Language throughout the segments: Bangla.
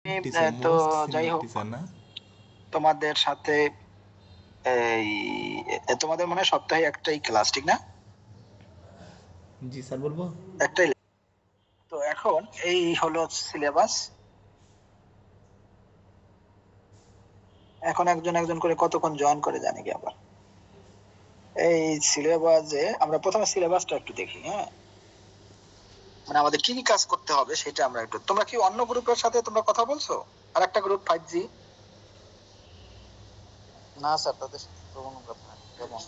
ইট ইজ এ তো মোস্ট যাই সিনিয়র হোক, টিচার না? তোমাদের সাথে এই তোমাদের মনে হয় সপ্তাহে একটাই ক্লাস, ঠিক না? জি স্যার, বলবো। একটাই। তো এখন এই হলো সিলেবাস। এখন একজন একজন করে কতক্ষণ জয়েন করে জানি কি আবার। এই সিলেবাসে আমরা প্রথমে সিলেবাসটা একটু দেখি। হ্যাঁ, মানে আমাদের কি কি কাজ করতে হবে সেটা আমরা একটু। তোমরা কি অন্য গ্রুপের সাথে তোমরা কথা বলছো? আর একটা গ্রুপ 5G? না স্যার, তাদের সাথে তো কোনো কথা নেই। কেমন?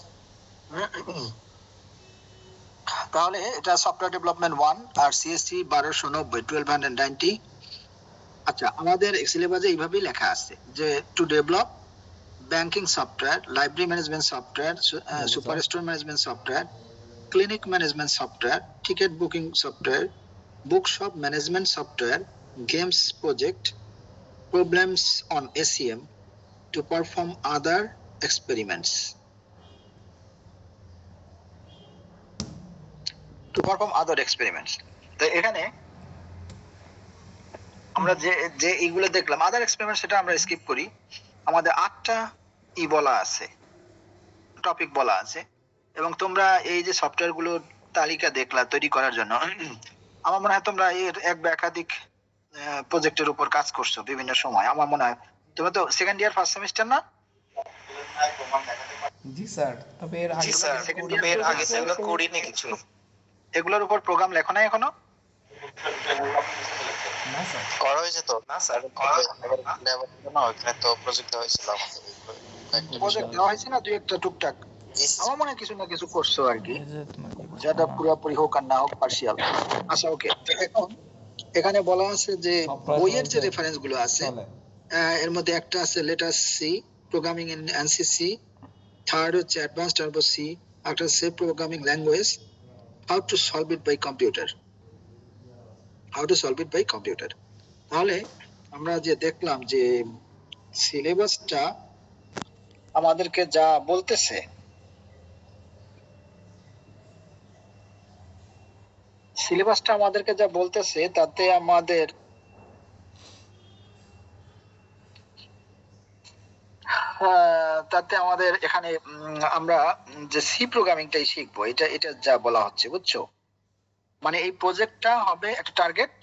তাহলে এটা সফটওয়্যার ডেভেলপমেন্ট 1 আর সিএসসি 1290 1290। আচ্ছা, আমাদের সিলেবাসে এইভাবেই লেখা আছে যে to develop banking software, library management software, super store management software, clinic management software, ticket booking software, bookshop management software, games project, problems on SEM to perform other experiments. To perform other experiments. তো এখানে আমরা যে যে এইগুলো দেখলাম আদার এক্সপেরিমেন্ট, সেটা আমরা স্কিপ করি। আমাদের 8টা বলা আছে, টপিক বলা আছে। এবং তোমরা এই যে সফটওয়্যার গুলোর তালিকা দেখলা তৈরি করার জন্য, আমার মনে হয় তোমরা এর এক বা একাধিক প্রজেক্টের উপর কাজ করছো বিভিন্ন সময়। আমার মনে হয় তোমরা তো সেকেন্ড ইয়ার ফার্স্ট সেমিস্টার না? জি স্যার, তবে এর আগে সেকেন্ড ইয়ার করিনি কিছু। এগুলোর উপর প্রোগ্রাম লেখো না এখনো? না স্যার। করা হয়েছে তো? না স্যার, ওখানে তো প্রজেক্ট হয়েছিল আমাদের। প্রজেক্ট দেওয়া হয়েছে না দুই একটা টুকটাক? আমার মনে হয় কিছু না কিছু করছো আর কি, যেটা পুরোপুরি হোক আর না হোক পার্সিয়াল। আচ্ছা, ওকে। এখন এখানে বলা আছে যে বইয়ের যে রেফারেন্স গুলো আছে, এর মধ্যে একটা আছে let us C, programming in ANSI C. Third হচ্ছে অ্যাডভান্স টার্বো সি। একটা হচ্ছে programming language, how to solve it by computer. তাহলে আমরা যে দেখলাম যে সিলেবাসটা আমাদেরকে যা বলতেছে, তাতে আমাদের এখানে আমরা যে সি প্রোগ্রামিংটাই শিখবো। এটা এটা যা বলা হচ্ছে, বুঝছো? মানে এই প্রজেক্টটা হবে একটা টার্গেট,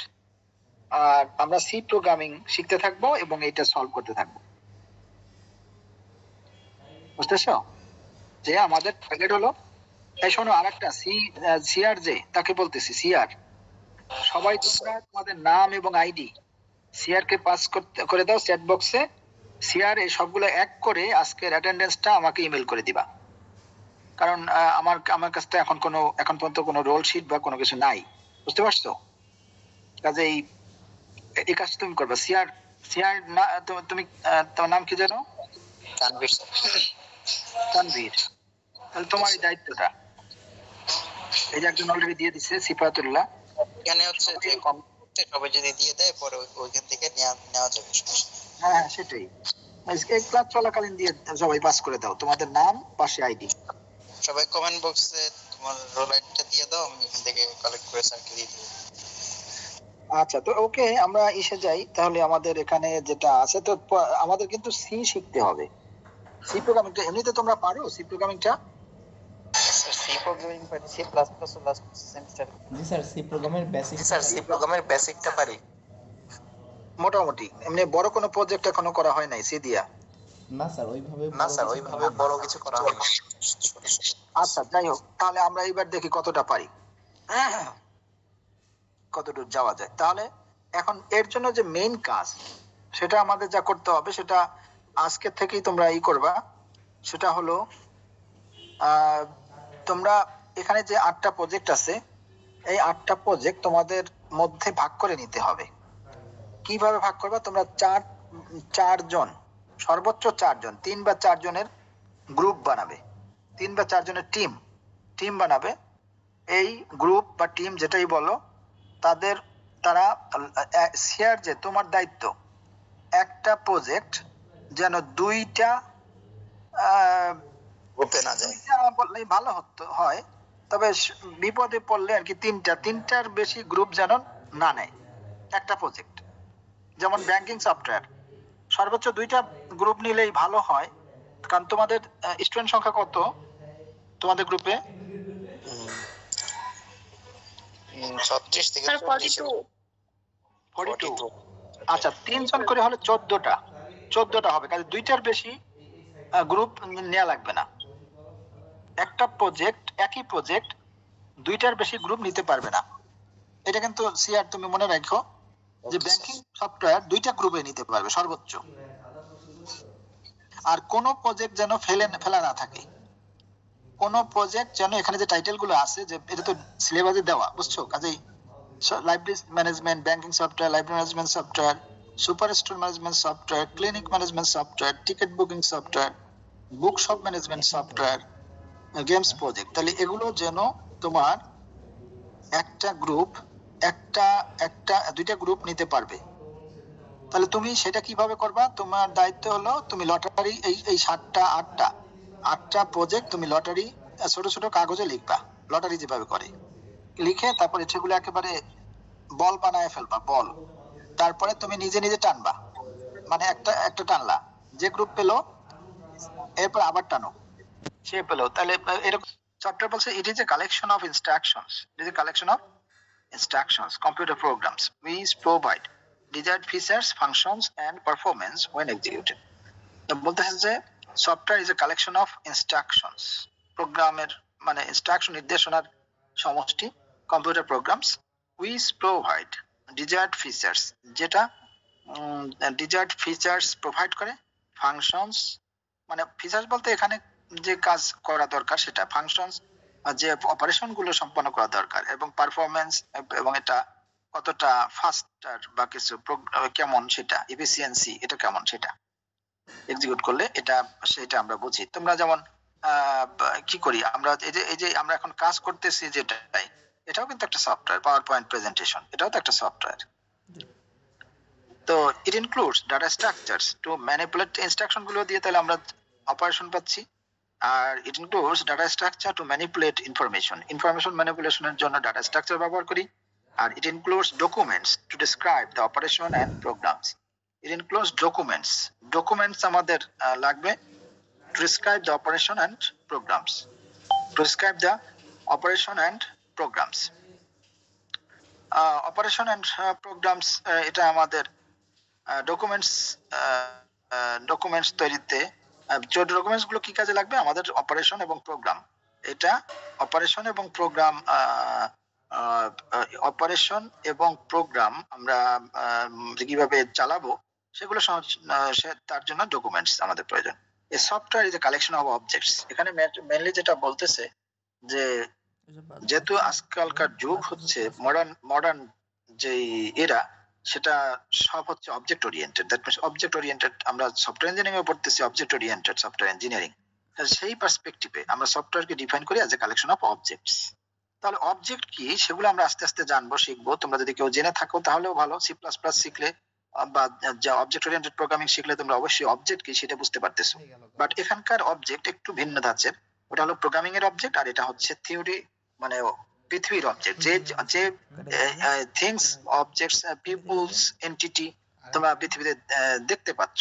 আর আমরা সি প্রোগ্রামিং শিখতে থাকবো এবং এটা সলভ করতে থাকবো। বুঝতেছো যে আমাদের টার্গেট হলো, এই শোনো, আরেকটা সিআর, যে তাকে বলতেছি সিআর। সবাই তোমরা তোমাদের নাম এবং আইডি সিআর কে পাস করে দাও চ্যাট বক্সে। সিআর এই সবগুলো এক করে আজকের অ্যাটেন্ডেন্সটা আমাকে ইমেল করে দিবা। কারণ আমার কাছে এখন পর্যন্ত কোনো রোল শিট বা কোনো কিছু নাই, বুঝতে পারছো? কাজেই এই কাজ তুমি করবে। সিআর সিআর না, তুমি তোমার নাম কি জানো? তানভীর স্যার। তানভীর, তাহলে তোমার এই দায়িত্বটা। এই যে একজন অলরেডি দিয়ে দিচ্ছে, সিফাতুল্লাহ। এখানে হচ্ছে যে সবাই যদি দিয়ে দেয় পরে ওইখান থেকে নেওয়া যাবে। হ্যাঁ, সেটাই। ক্লাস চলাকালীন দিয়ে সবাই পাস করে দাও তোমাদের নাম, পাশে আইডি। সবাই কমেন্ট বক্সে তোমার রোল আইডিটা দিয়ে দাও, আমি এখান থেকে কালেক্ট করে স্যারকে দিয়ে দেব। আচ্ছা, তো ওকে, আমরা এসে যাই তাহলে। আমাদের এখানে যেটা আছে, তো আমাদের কিন্তু সি শিখতে হবে। সি প্রোগ্রামিংটা এমনিতে তোমরা পারো? সি প্রোগ্রামিংটা? সি প্রোগ্রামিং পারি, C plus plus last semester. জি স্যার, সি প্রোগ্রামের বেসিকটা পারি মোটামুটি। এমনি বড় কোনো প্রজেক্ট এখনো করা হয় নাই সি দিয়া? না স্যার, ওইভাবে বড় কিছু করা হয়নি। আচ্ছা, যাই হোক, তাহলে আমরা এইবার দেখি কতটা পারি, কতদূর যাওয়া যায়। তাহলে এখন এর জন্য যে মেইন কাজ, সেটা আমাদের যা করতে হবে, সেটা আজকে থেকেই তোমরা করবা। সেটা হলো তোমরা এখানে যে 8টা প্রজেক্ট আছে, এই 8টা প্রজেক্ট তোমাদের মধ্যে ভাগ করে নিতে হবে। কিভাবে ভাগ করবা? তোমরা চারজন, সর্বোচ্চ 4 জন, 3 বা 4 জনের গ্রুপ বানাবে, 3 বা 4 জনের টিম বানাবে। এই গ্রুপ বা টিম যেটাই বলো, তারা শেয়ার, যে তোমার দায়িত্ব একটা প্রজেক্ট যেন 2টা গ্রুপে না যায়। বললেই ভালো হয়, তবে বিপদে পড়লে আর কি তিনটার বেশি গ্রুপ যেন না নেয় একটা প্রজেক্ট। যেমন ব্যাংকিং সফটওয়্যার সর্বোচ্চ 2টা গ্রুপ নিলেই ভালো হয়, কারণ তোমাদের স্টুডেন্ট সংখ্যা কত তোমাদের গ্রুপে? 36 থেকে স্যার 40 42 আচ্ছা 3 জন করে হলে 14টা হবে, কাজে 2টার বেশি গ্রুপ নেওয়া লাগবে না। একটা প্রজেক্ট, একই প্রজেক্ট 2টার বেশি গ্রুপ নিতে পারবে না। এটা কিন্তু সিআর তুমি মনে রাখো যে ব্যাংকিং সফটওয়্যার 2টা গ্রুপে নিতে পারবে সর্বোচ্চ। আর কোন প্রজেক্ট যেন ফেলা না থাকে, কোন প্রজেক্ট যেন, এখানে যে টাইটেল গুলো আছে যে এটা তো সিলেবাসে দেওয়া, বুঝছো? কাজেই library management, banking software, library management software, super store management software, clinic management software, ticket booking software, book shop management software, games project, তাহলে এগুলো যেন তোমার একটা গ্রুপ, একটা 2টা গ্রুপ নিতে পারবে। তাহলে তুমি সেটা কিভাবে করবা? তোমার দায়িত্ব হলো তুমি লটারি এই 8টা প্রজেক্ট তুমি লটারি ছোট ছোট কাগজে লিখবা, লটারি যেভাবে করে লিখে তারপরে সেগুলো একেবারে বল বানায় ফেলবা, বল। তারপরে তুমি নিজে নিজে টানবা, মানে একটা টানলা, যে গ্রুপ পেলো এরপর আবার টানো, সে পেলো। তাহলে এরকম সফটওয়্যার বলছে ইট is a collection of instructions, it is a collection of instructions, computer programs which provide desired features, functions and performance when executed. বলতেছে যে software is a collection of instructions, প্রোগ্রামের মানে ইনস্ট্রাকশন, নির্দেশনার সমষ্টি, computer programs which provide desired features, যেটা desired features প্রোভাইড করে, ফাংশনস মানে ফিচার্স বলতে এখানে যে কাজ করা দরকার সেটা, ফাংশনস যে অপারেশন গুলো সম্পন্ন করা দরকার, এবং পারফরমেন্স এবং এটা কতটা ফাস্টার বা কিছু কেমন সেটা, এফিসিয়েন্সি এটা কেমন সেটা এক্সিকিউট করলে এটা সেটা আমরা বুঝি। তোমরা যেমন কি করি আমরা, এই যে আমরা এখন কাজ করতেছি যেটাই, এটাও কিন্তু একটা সফটওয়্যার, পাওয়ার পয়েন্ট প্রেজেন্টেশন এটাও তো একটা সফটওয়্যার। তো it includes data structures to manipulate, instruction গুলো দিয়ে তাহলে আমরা অপারেশন পাচ্ছি। আর it includes data structure to manipulate information ম্যানিপুলেশনের জন্য ডাটা স্ট্রাকচার ব্যবহার করি। আর it includes documents to describe the operation and programs, it includes documents আমাদের লাগবে to describe the operation and programs, operation and programs, এটা আমাদের ডকুমেন্টস তৈরিতে, ডকুমেন্টস গুলো কি কাজে লাগবে? আমাদের অপারেশন এবং প্রোগ্রাম, এটা অপারেশন এবং প্রোগ্রাম আমরা কিভাবে চালাবো সেগুলো তার জন্য ডকুমেন্টস আমাদের প্রয়োজন। A software is a collection of objects, এখানে মেইনলি যেটা বলতেছে যে যেহেতু আজকালকার যুগ হচ্ছে মডার্ন যে এরা, সেটা সব হচ্ছে object oriented, that means object oriented, আমরা সফটওয়্যার ইঞ্জিনিয়ারিং এ পড়তেছি অবজেক্ট ওরিয়েন্টেড সফটওয়্যার ইঞ্জিনিয়ারিং, সেই পার্সপেক্টিভে আমরা সফটওয়্যারকে ডিফাইন করি as a collection of objects. তাহলে অবজেক্ট কি সেগুলো আমরা আস্তে আস্তে জানবো, শিখবো। তোমরা যদি কেউ জেনে থাকো তাহলেও ভালো, সি প্লাস প্লাস শিখলে বা যা অবজেক্ট ওরিয়েন্টেড প্রোগ্রামিং শিখলে তোমরা অবশ্যই অবজেক্ট কি সেটা বুঝতে পারতেছো। বাট এখানকার অবজেক্ট একটু ভিন্ন ধাঁচের, ওটা হলো প্রোগ্রামিং এর অবজেক্ট, আর এটা হচ্ছে থিওরি মানে পৃথিবীর অবজেক্ট, যে থিংস, অবজেক্টস, পিপলস, এন্টিটি তোমরা পৃথিবীতে দেখতে পাচ্ছ,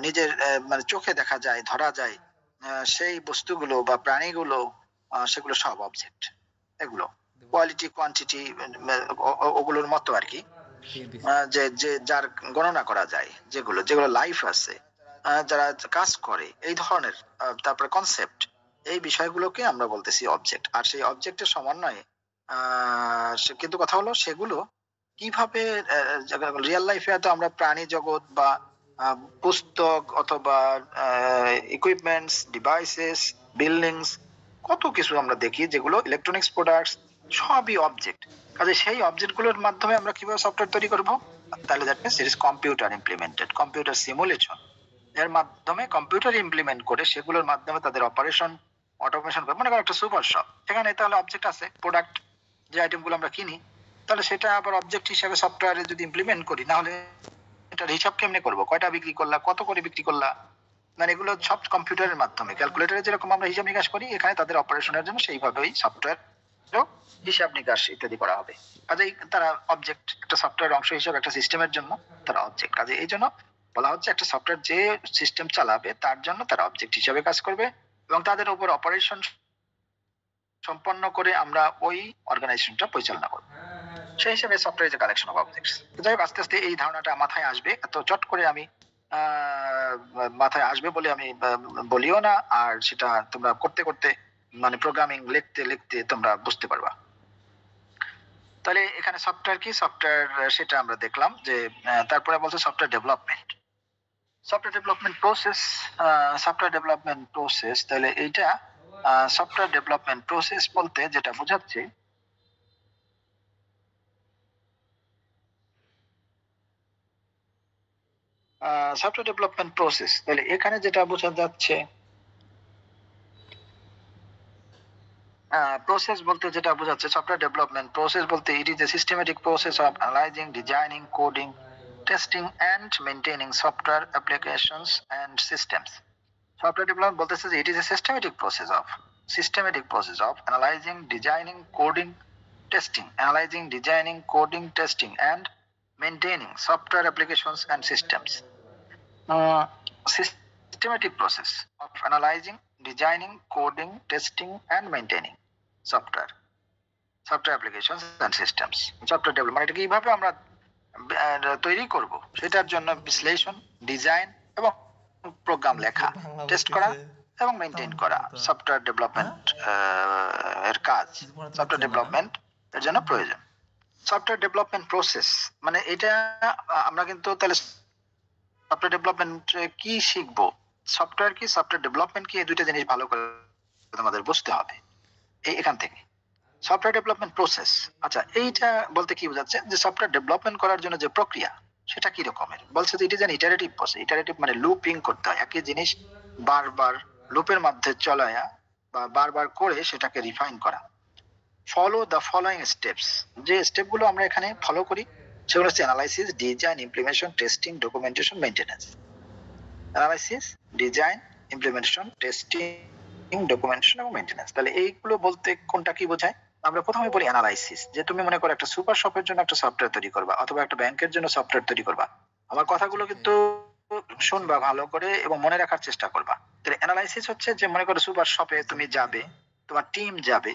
নিজের মানে চোখে দেখা যায়, ধরা যায়, সেই বস্তুগুলো বা প্রাণীগুলো, সেগুলো সব অবজেক্ট। এগুলো কোয়ালিটি, কোয়ান্টিটি ওগুলোর মতো আর কি, যে যার গণনা করা যায়, যেগুলো লাইফ আছে, যারা কাজ করে, এই ধরনের, তারপরে কনসেপ্ট, এই বিষয়গুলোকে আমরা বলতেছি অবজেক্ট। আর সেই অবজেক্টের সমন্বয়ে কিন্তু কথা হলো সেগুলো কিভাবে রিয়েল লাইফে তো আমরা প্রাণী জগৎ বা পুস্তক অথবা ইকুইপমেন্টস, ডিভাইসেস, বিল্ডিংস, কত কিছু আমরা দেখি যেগুলো ইলেকট্রনিক্স প্রোডাক্টস, সবই অবজেক্ট। কাজে সেই অবজেক্টগুলোর মাধ্যমে আমরা কিভাবে সফটওয়্যার তৈরি করব? তাহলে that means it is computer implemented, computer simulation এর মাধ্যমে কম্পিউটার ইমপ্লিমেন্ট করে সেগুলোর মাধ্যমে তাদের অপারেশন অটোমেশন করে। মনে করো একটা সুপার শপ, এখানে তাহলে অবজেক্ট আছে, প্রোডাক্ট যে আইটেমগুলো আমরা কিনি, তাহলে সেটা আবার অবজেক্ট হিসেবে সফটওয়্যারে যদি ইমপ্লিমেন্ট করি, না হলে এটার হিসাব কেমনে করবো? কয়টা বিক্রি করলা, কত করে বিক্রি করলা, মানে এগুলো সব কম্পিউটারের মাধ্যমে, ক্যালকুলেটরে যেরকম আমরা হিসাব নিকাশ করি, এখানে তাদের অপারেশনের জন্য সেইভাবেই সফটওয়্যার হিসাব নিকাশ ইত্যাদি করা হবে। কাজেই তারা অবজেক্ট, একটা সফটওয়্যার অংশ হিসেবে একটা সিস্টেমের জন্য তারা অবজেক্ট। কাজে এই জন্য বলা হচ্ছে একটা সফটওয়্যার যে সিস্টেম চালাবে তার জন্য তারা অবজেক্ট হিসেবে কাজ করবে এবং তাদের উপর অপারেশন সম্পন্ন করে আমরা ওই অর্গানাইজেশনটা পরিচালনা করব। সেই হিসেবে software is a collection of objects. যাই হোক, আস্তে আস্তে এই ধারণাটা মাথায় আসবে, এত চট করে আমি মাথায় আসবে বলে আমি বলিও না, আর সেটা তোমরা করতে করতে মানে প্রোগ্রামিং লিখতে লিখতে তোমরা বুঝতে পারবা। তাহলে এখানে সফটওয়্যার কি, সফটওয়্যার সেটা আমরা দেখলাম যে তারপরে বলছে software development. Software development process, software development process, তাহলে এইটা সফটওয়্যার ডেভেলপমেন্ট প্রসেস বলতে যেটা বোঝাচ্ছে সফটওয়্যার ডেভেলপমেন্ট প্রসেস, তাহলে এখানে যেটা বোঝা যাচ্ছে প্রসেস বলতে যেটা বোঝাচ্ছে সফটওয়্যার ডেভেলপমেন্ট প্রসেস বলতে it is a systematic process of analysing, designing, coding, testing and maintaining software applications and systems. Software development বলতেছে যে it is a systematic process of analysing, designing, coding, testing, analysing, designing, coding, testing and maintaining software applications and systems. Systematic process of analyzing, designing, coding, testing and maintaining software applications and systems. Software development এটা কিভাবে আমরা তৈরি করব সেটার জন্য বিশ্লেষণ, ডিজাইন এবং প্রোগ্রাম লেখা, টেস্ট করা এবং মেইনটেইন করা সফটওয়্যার ডেভেলপমেন্ট এর কাজ, সফটওয়্যার ডেভেলপমেন্ট এর জন্য প্রয়োজন। সফটওয়্যার ডেভেলপমেন্ট প্রসেস মানে এটা আমরা কিন্তু তাহলে সফটওয়্যার ডেভেলপমেন্ট কি শিখবো, সফটওয়্যার কি, সফটওয়্যার ডেভেলপমেন্ট কি, এই দুইটা জিনিস ভালো করে আমাদের বুঝতে হবে এখান থেকে। সফটওয়্যার ডেভেলপমেন্ট প্রসেস, আচ্ছা এইটা বলতে কি বোঝাচ্ছে যে সফটওয়্যার ডেভেলপমেন্ট করার জন্য যে প্রক্রিয়া সেটা কি রকমের, বলছে যে it is an iterative process. Iterative মানে লুপিং করতে হয়, একই জিনিস বারবার লুপের মধ্যে চলায়া বা বারবার করে সেটাকে রিফাইন করা। ফলো দ্য ফলোইং স্টেপস, যে স্টেপগুলো আমরা এখানে ফলো করি সেগুলো হচ্ছে analysis, design, implementation, testing, documentation, maintenance. Analysis, design, implementation, testing, documentation এবং মেইনটেনেন্স। তাহলে এইগুলো বলতে কোনটা কি বোঝায়, আমরা প্রথমে বলি অ্যানালাইসিস, যে তুমি মনে করো একটা সুপার শপের জন্য একটা সফটওয়্যার তৈরি করবা অথবা একটা ব্যাংকের জন্য সফটওয়্যার তৈরি করবা। আমার কথাগুলো কিন্তু শুনবা ভালো করে এবং মনে রাখার চেষ্টা করবা। তাহলে অ্যানালাইসিস হচ্ছে যে মনে করো সুপার শপে তুমি যাবে, তোমার টিম যাবে,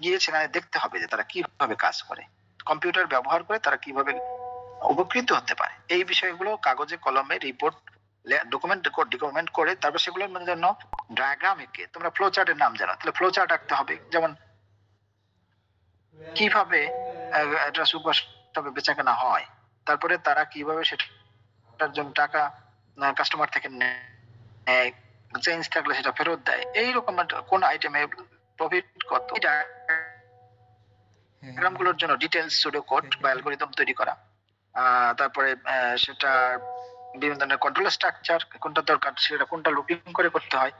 গিয়ে সেখানে দেখতে হবে যে তারা কিভাবে কাজ করে, কম্পিউটার ব্যবহার করে তারা কিভাবে উপকৃত হতে পারে। এই বিষয়গুলো কাগজে কলমে রিপোর্ট ডকুমেন্ট করে তারপর সেগুলোর জন্য ডায়াগ্রাম এঁকে, তোমরা ফ্লো চার্টের নাম জানো, তাহলে ফ্লো চার্ট আঁকতে হবে, যেমন কিভাবে এটা সুপার শপে বেচাকেনা হয়, তারপরে তারা কিভাবে সেটার জন্য টাকা কাস্টমার থেকে নেয়, চেঞ্জ থাকলে সেটা ফেরত দেয়, এইরকম কোন আইটেমে প্রফিট কত, ডায়াগ্রামগুলোর জন্য ডিটেইলস সুডো কোড বা অ্যালগরিদম তৈরি করা, তারপরে সেটা বিভিন্ন ধরনের কন্ট্রোল স্ট্রাকচার কোনটা দরকার, সেটা কোনটা লুপিং করে করতে হয়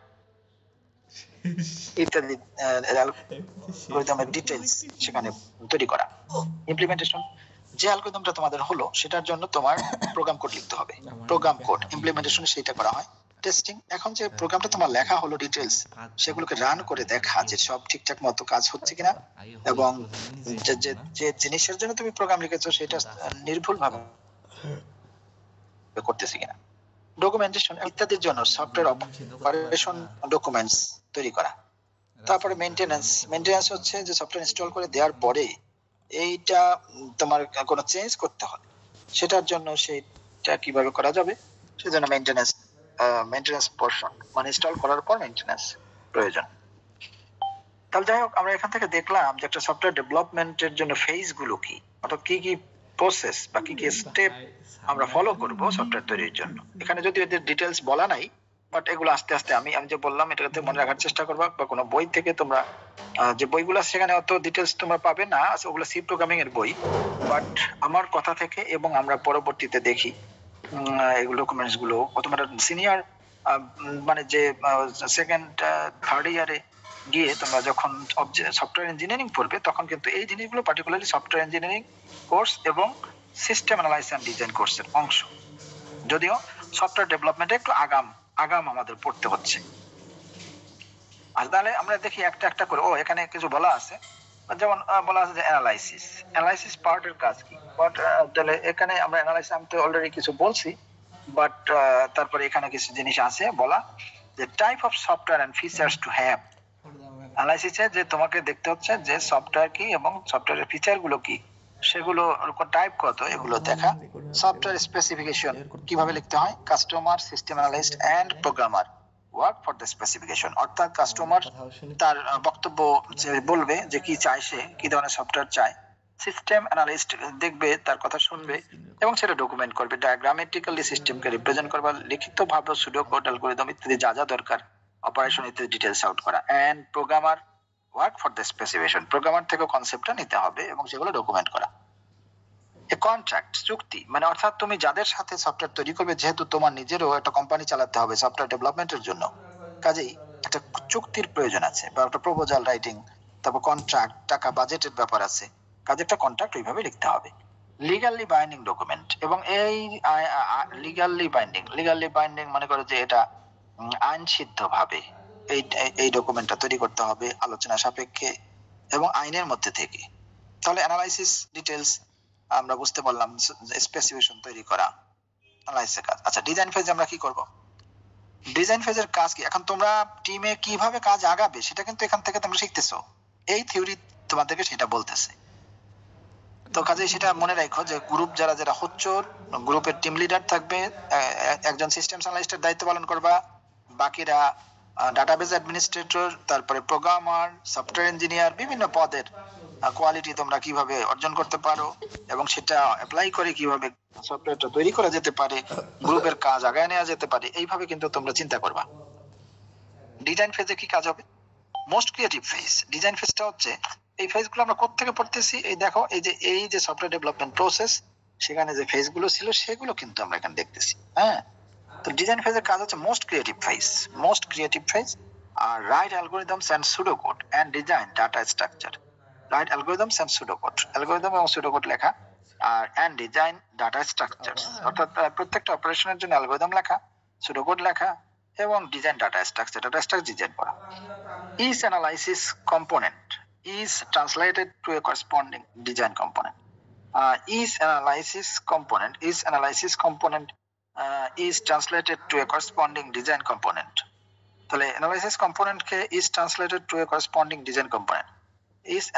ইত্যাদি অ্যালগরিদমের ডিটেইলস সেখানে তৈরি করা। ইমপ্লিমেন্টেশন, যে অ্যালগরিদমটা তোমাদের হলো সেটার জন্য তোমার প্রোগ্রাম কোড লিখতে হবে, প্রোগ্রাম কোড ইমপ্লিমেন্টেশন সেটা করা হয়। টেস্টিং, এখন যে প্রোগ্রামটা তোমার লেখা হলো ডিটেইলস সেগুলোকে রান করে দেখা যে সব ঠিকঠাক মতো কাজ হচ্ছে কিনা এবং যে জিনিসের জন্য তুমি প্রোগ্রাম লিখেছো সেটা নির্ভুলভাবে করতেছে কিনা। ডকুমেন্টেশন ইত্যাদির জন্য সফটওয়্যার অপারেশন ডকুমেন্টস তৈরি করা। তারপরে মেইনটেনেন্স হচ্ছে যে সফটওয়্যার ইনস্টল করে দেওয়ার পরে এইটা তোমার কোনো চেঞ্জ করতে হবে সেটার জন্য সেটা কিভাবে করা যাবে সেজন্য মেইনটেনেন্স পোরশন মানে ইনস্টল করার পর মেইনটেনেন্স প্রয়োজন। তাহলে যাই হোক, আমরা এখান থেকে দেখলাম যে একটা সফটওয়্যার ডেভেলপমেন্টের জন্য ফেজ গুলো কি, অর্থাৎ কি কি প্রসেস বা কি কি স্টেপ আমরা ফলো করব সফটওয়্যার তৈরির জন্য। এখানে যদি এদের ডিটেইলস বলা নাই, বাট এগুলো আস্তে আস্তে আমি যে বললাম এটাতে মনে রাখার চেষ্টা করবা, বা কোনো বই থেকে তোমরা যে বইগুলো সেখানে অত ডিটেইলস তোমরা পাবে না, ওগুলো সি প্রোগ্রামিং এর বই, বাট আমার কথা থেকে এবং আমরা পরবর্তীতে দেখি এগুলো ডকুমেন্টস গুলো তোমার সিনিয়র মানে যে সেকেন্ড থার্ড ইয়ারে গিয়ে তোমরা যখন সফটওয়্যার ইঞ্জিনিয়ারিং পড়বে তখন কিন্তু এই জিনিসগুলো পার্টিকুলারলি সফটওয়্যার ইঞ্জিনিয়ারিং কোর্স এবং সিস্টেম অ্যানালাইসিস এন্ড ডিজাইন কোর্সের অংশ, যদিও সফটওয়্যার ডেভেলপমেন্টে একটু আগাম আমাদের পড়তে হচ্ছে। আর তাহলে আমরা দেখি একটা একটা করে, এখানে কিছু বলা আছে যেমন বলা আছে যে অ্যানালাইসিস পার্টের কাজ কি, বাট তাহলে এখানে আমরা অ্যানালাইসিস আমি তো অলরেডি কিছু বলছি, বাট তারপরে এখানে কিছু জিনিস আছে বলা, যে type of software and features to have. অ্যানালাইসিসে যে তোমাকে দেখতে হচ্ছে যে সফটওয়্যার কি এবং সফটওয়্যারের ফিচার গুলো কি, সেগুলো টাইপ কত এগুলো দেখা। সফটওয়্যার স্পেসিফিকেশন কিভাবে লিখতে হয়, customer, system analyst and programmer work for the specification, অর্থাৎ কাস্টমার তার বক্তব্য যে বলবে যে কি চায়, সে কি ধরনের সফটওয়্যার চায়, সিস্টেম অ্যানালিস্ট দেখবে, তার কথা শুনবে এবং সেটা ডকুমেন্ট করবে, ডায়াগ্রামেটিক্যালি সিস্টেমকে রিপ্রেজেন্ট করবে, লিখিত ভাবে সুডো কোড, অ্যালগরিদম ইত্যাদি যা যা দরকার, অপারেশন ইত্যাদি ডিটেইলস আউট করা। And programmer work for the specification, programmer থেকে কনসেপ্টটা নিতে হবে এবং সেগুলো ডকুমেন্ট করা। এ কন্ট্রাক্ট, চুক্তি, মানে অর্থাৎ তুমি যাদের সাথে সফটওয়্যার তৈরি করবে, যেহেতু তোমার নিজেরও একটা কোম্পানি চালাতে হবে সফটওয়্যার ডেভেলপমেন্টের জন্য, কাজেই একটা চুক্তির প্রয়োজন আছে বা একটা প্রপোজাল রাইটিং, তারপর কন্ট্রাক্ট, টাকা বাজেটের ব্যাপার আছে, কাজে একটা কন্ট্রাক্ট ওইভাবে লিখতে হবে। লিগালি বাইন্ডিং ডকুমেন্ট, এবং এই লিগালি বাইন্ডিং মনে করো যে এটা আইনসিদ্ধ ভাবে এই ডকুমেন্টটা তৈরি করতে হবে আলোচনা সাপেক্ষে এবং আইনের মধ্যে থেকে। তাহলে অ্যানালাইসিস ডিটেইলস আমরা বুঝতে পারলাম, স্পেসিফিকেশন তৈরি করা অ্যানালাইসিসের কাজ। আচ্ছা, ডিজাইন ফেজ আমরা কি করব? ডিজাইন ফেজের কাজ কি? এখন তোমরা টিমে কিভাবে কাজ আগাবে সেটা কিন্তু এখান থেকে তোমরা শিখতেছো, এই থিওরি তোমাদেরকে সেটা বলতেছে। তো কাজে সেটা মনে রাখো যে গ্রুপ যারা যারা হচ্ছে, গ্রুপের টিম লিডার থাকবে, একজন সিস্টেম অ্যানালিস্টের দায়িত্ব পালন করবা, বাকিরা ডাটাবেজ অ্যাডমিনিস্ট্রেটর, তারপরে প্রোগ্রামার, সফটওয়্যার ইঞ্জিনিয়ার, বিভিন্ন পদের কোয়ালিটি তোমরা কিভাবে অর্জন করতে পারো এবং সেটা অ্যাপ্লাই করে কিভাবে সফটওয়্যারটা তৈরি করা যেতে পারে, গ্রুপের কাজ আগায় নেওয়া যেতে পারে, এইভাবে কিন্তু তোমরা চিন্তা করবা। ডিজাইন ফেজে কি কাজ হবে? Most creative phase. ডিজাইন ফেজটা হচ্ছে, এই ফেজগুলো আমরা কোত্থেকে পড়তেছি, এই দেখো এই যে সফটওয়্যার ডেভেলপমেন্ট প্রসেস, সেখানে যে ফেজগুলো ছিল সেগুলো কিন্তু আমরা এখানে দেখতেছি। হ্যাঁ, তো ডিজাইন ফেজের কাজ হচ্ছে মোস্ট ক্রিয়েটিভ ফেজ আর write algorithms and pseudo code and design data structure. Write algorithms and pseudo code, algorithm এবং সুডো কোড লেখা, আর এন্ড ডিজাইন ডাটা স্ট্রাকচার, অর্থাৎ প্রত্যেকটা অপারেশনের জন্য অ্যালগরিদম লেখা, সুডো কোড লেখা এবং ডিজাইন ডাটা স্ট্রাকচার ডিজাইন করা। Each analysis component is translated to a corresponding design component. Each analysis component is translated to a corresponding design component. তাহলে analysis component K is translated to a corresponding design component. Each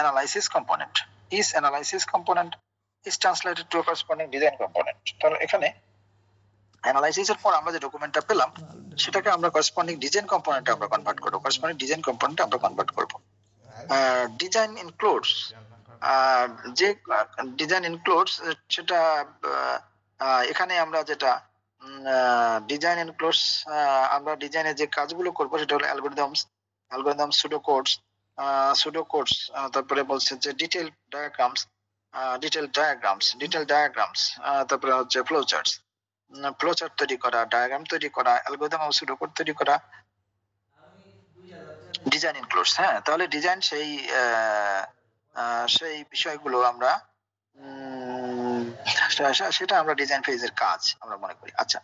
analysis component is translated to a corresponding design component. তাহলে এখানে অ্যানালাইসিস এর পর আমরা যে ডকুমেন্টটা পেলাম সেটাকে আমরা করেসপন্ডিং ডিজাইন কম্পোনেন্টে আমরা কনভার্ট করব। ডিজাইন ইনক্লুডস, যে ডিজাইন ইনক্লুডস সেটা এখানে আমরা যেটা ডিজাইন ইনক্লুডস, আমরা ডিজাইনে যে কাজগুলো করব সেটা হলো অ্যালগরিদমস, সুডো কোডস, তারপরে বলছে যে ডিটেইল ডায়াগ্রামস, তারপরে হচ্ছে ফ্লোচার্ট তৈরি করা, ডায়াগ্রাম তৈরি করা, অ্যালগরিদম ও সুডো কোড তৈরি করা, ডিজাইন ইনক্লুডস। হ্যাঁ, তাহলে ডিজাইন সেই বিষয়গুলো আমরা সেটা আমরা ডিজাইন ফেজের কাজ আমরা মনে করি। আচ্ছা,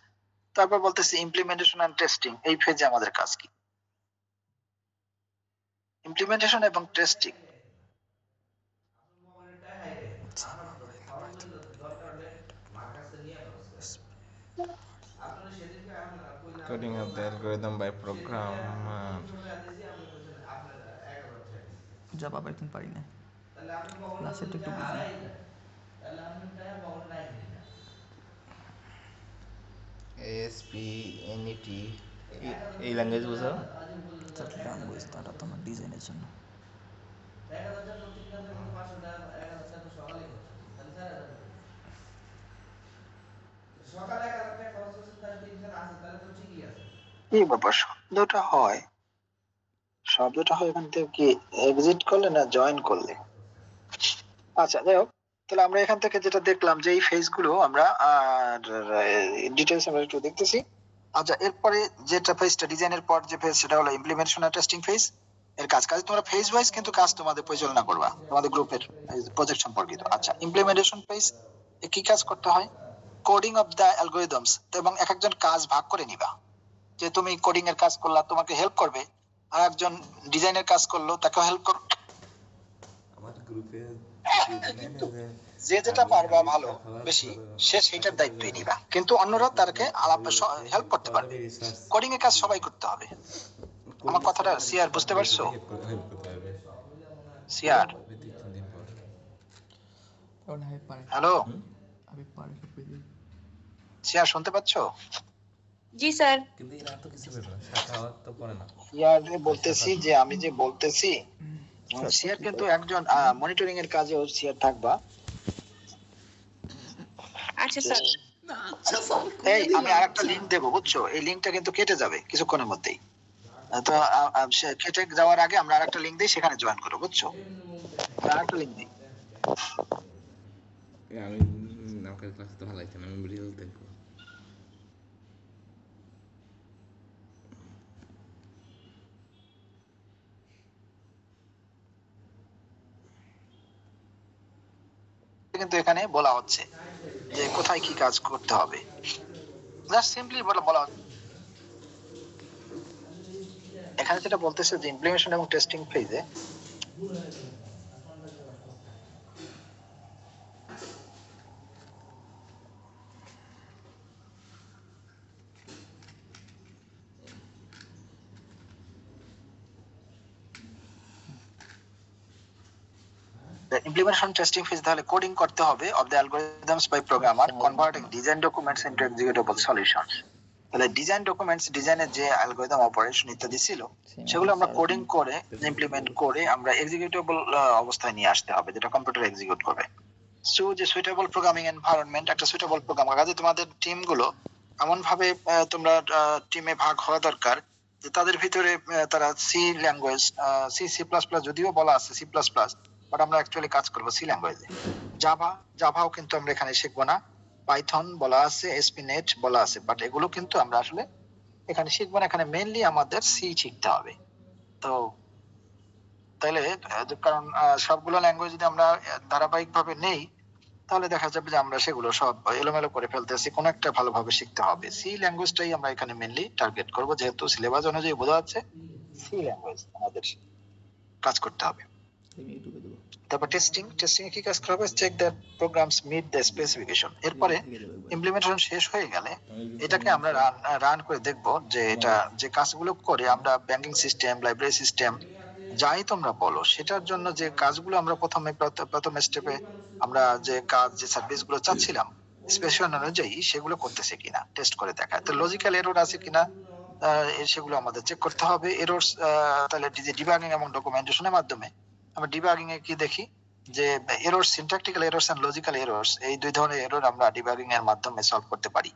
তারপর বলতেছি ইমপ্লিমেন্টেশন এন্ড টেস্টিং, এই ফেজে আমাদের কাজ কি? ইমপ্লিমেন্টেশন এবং testing, Coding of the algorithm by programmer. যা বাবা একদম পারি না, ক্লাসেরটা একটু বুঝি। ASP.NET এই ল্যাঙ্গুয়েজ বুঝো? ল্যাঙ্গুয়েজ তারা তোমার ডিজাইনের জন্য। এই ব্যাপার শব্দটা হয় এখান থেকে কি এক্সিট করলে না জয়েন করলে? আচ্ছা, যাই হোক, তাহলে আমরা এখান থেকে যেটা দেখলাম যে এই ফেজগুলো আমরা ডিটেইলস আমরা একটু দেখতেছি। আচ্ছা, এরপরে যেটা ফেজটা ডিজাইনের পর যে ফেজ সেটা হলো ইমপ্লিমেন্টেশন আর টেস্টিং ফেজ। এর কাজ তোমরা ফেজ ওয়াইজ কিন্তু কাজ তোমাদের পরিচালনা করবা তোমাদের গ্রুপের প্রজেক্ট সম্পর্কিত। আচ্ছা, ইমপ্লিমেন্টেশন ফেজ এ কি কাজ করতে হয়? কোডিং অফ দ্য অ্যালগরিদমস, এবং এক একজন কাজ ভাগ করে নিবা, যে তুমি কোডিং এর কাজ করলা তোমাকে হেল্প করবে, আর একজন ডিজাইনের কাজ করলো তাকেও হেল্প করবে, কিন্তু যে যেটা পারবা ভালো বেশি সে সেইটার দায়িত্বই নিবা, কিন্তু অন্যরা তাকে হেল্প করতে পারবে। কোডিং এর কাজ সবাই করতে হবে। আমার কথাটা সিআর বুঝতে পারছো? সিআর কারণ হাবিব পারে, হ্যালো হাবিব পারে সব পেয়ে যাবে। সিআর শুনতে পাচ্ছো? জি স্যার। সিআর বলতেছি যে আমি যে বলতেছি সিআর কিন্তু একজন মনিটরিং এর কাজেও সিআর থাকবা। আচ্ছা স্যার। এই আমি আরেকটা লিংক দেবো বুঝছো, এই লিংকটা কিন্তু কেটে যাবে কিছুক্ষণের মধ্যেই। তো সে কেটে যাওয়ার আগে আমরা আরেকটা লিংক দিই, সেখানে জয়েন করো বুঝছো। আরেকটা লিংক দিই। আমি আমাকে ক্লাসে তো ভালো লাগছে না, আমি রিল দেখবো। কিন্তু এখানে বলা হচ্ছে যে কোথায় কি কাজ করতে হবে, জাস্ট সিম্পলি বলা হচ্ছে। এখানে যেটা বলতেছে যে ইমপ্লিমেন্টেশন এবং টেস্টিং ফেজে implementation testing phase তাহলে কোডিং করতে হবে of the algorithms by programmer converting design documents into executable solutions। তাহলে ডিজাইন ডকুমেন্টস, ডিজাইনের যে অ্যালগরিদম অপারেশন ইত্যাদি ছিল সেগুলো আমরা কোডিং করে ইমপ্লিমেন্ট করে আমরা এক্সিকিউটেবল অবস্থায় নিয়ে আসতে হবে, যেটা কম্পিউটার এক্সিকিউট করবে। সো যে সুইটেবল প্রোগ্রামিং এনভায়রনমেন্ট, একটা সুইটেবল প্রোগ্রাম, কাজে তোমাদের টিম গুলো এমন ভাবে তোমরা টিমে ভাগ হওয়া দরকার যে তাদের ভিতরে তারা সি ল্যাঙ্গুয়েজ, সি++, যদিও বলা আছে সি++, বাট আমরা অ্যাকচুয়ালি কাজ করবো সি ল্যাঙ্গুয়েজে। জাভাও কিন্তু আমরা এখানে শিখবো না। পাইথন বলা আছে, এসপি.নেট বলা আছে, বাট এগুলো কিন্তু আমরা আসলে এখানে শিখবো না। এখানে মেইনলি আমাদের সি শিখতে হবে। তো তাহলে কারণ সবগুলো ল্যাঙ্গুয়েজ যদি আমরা ধারাবাহিক ভাবে নেই তাহলে দেখা যাবে যে আমরা সেগুলো সব এলোমেলো করে ফেলতেছি। কোনো একটা ভালোভাবে শিখতে হবে। সি ল্যাঙ্গুয়েজটাই আমরা এখানে মেইনলি টার্গেট করব, যেহেতু সিলেবাস অনুযায়ী বোঝা যাচ্ছে সি ল্যাঙ্গুয়েজ আমাদের কাজ করতে হবে। আমি ইউটিউবে দেবো। তারপর টেস্টিং এ কি কাজ করতে হবে? Check that programs meet the specification. এরপরে ইমপ্লিমেন্টেশন শেষ হয়ে গেলে এটাকে আমরা রান করে দেখব যে এটা যে কাজগুলো করে আমরা ব্যাংকিং সিস্টেম, লাইব্রেরি সিস্টেম যাই তোমরা বলো, সেটার জন্য যে কাজগুলো আমরা প্রথম স্টেপে আমরা যে কাজ যে সার্ভিস গুলো চাচ্ছিলাম স্পেসিফিকেশন অনুযায়ী সেগুলো করতেছে কিনা টেস্ট করে দেখা। তো লজিক্যাল এরর আছে কিনা সেগুলো আমাদের চেক করতে হবে। এরর তাহলে ডিবাগিং এবং ডকুমেন্টেশনের মাধ্যমে আমরা ডিবাগিং এ কি দেখি যে error, syntactical errors and logical errors, এই দুই ধরনের এরর আমরা ডিবাগিং এর মাধ্যমে সলভ করতে পারি।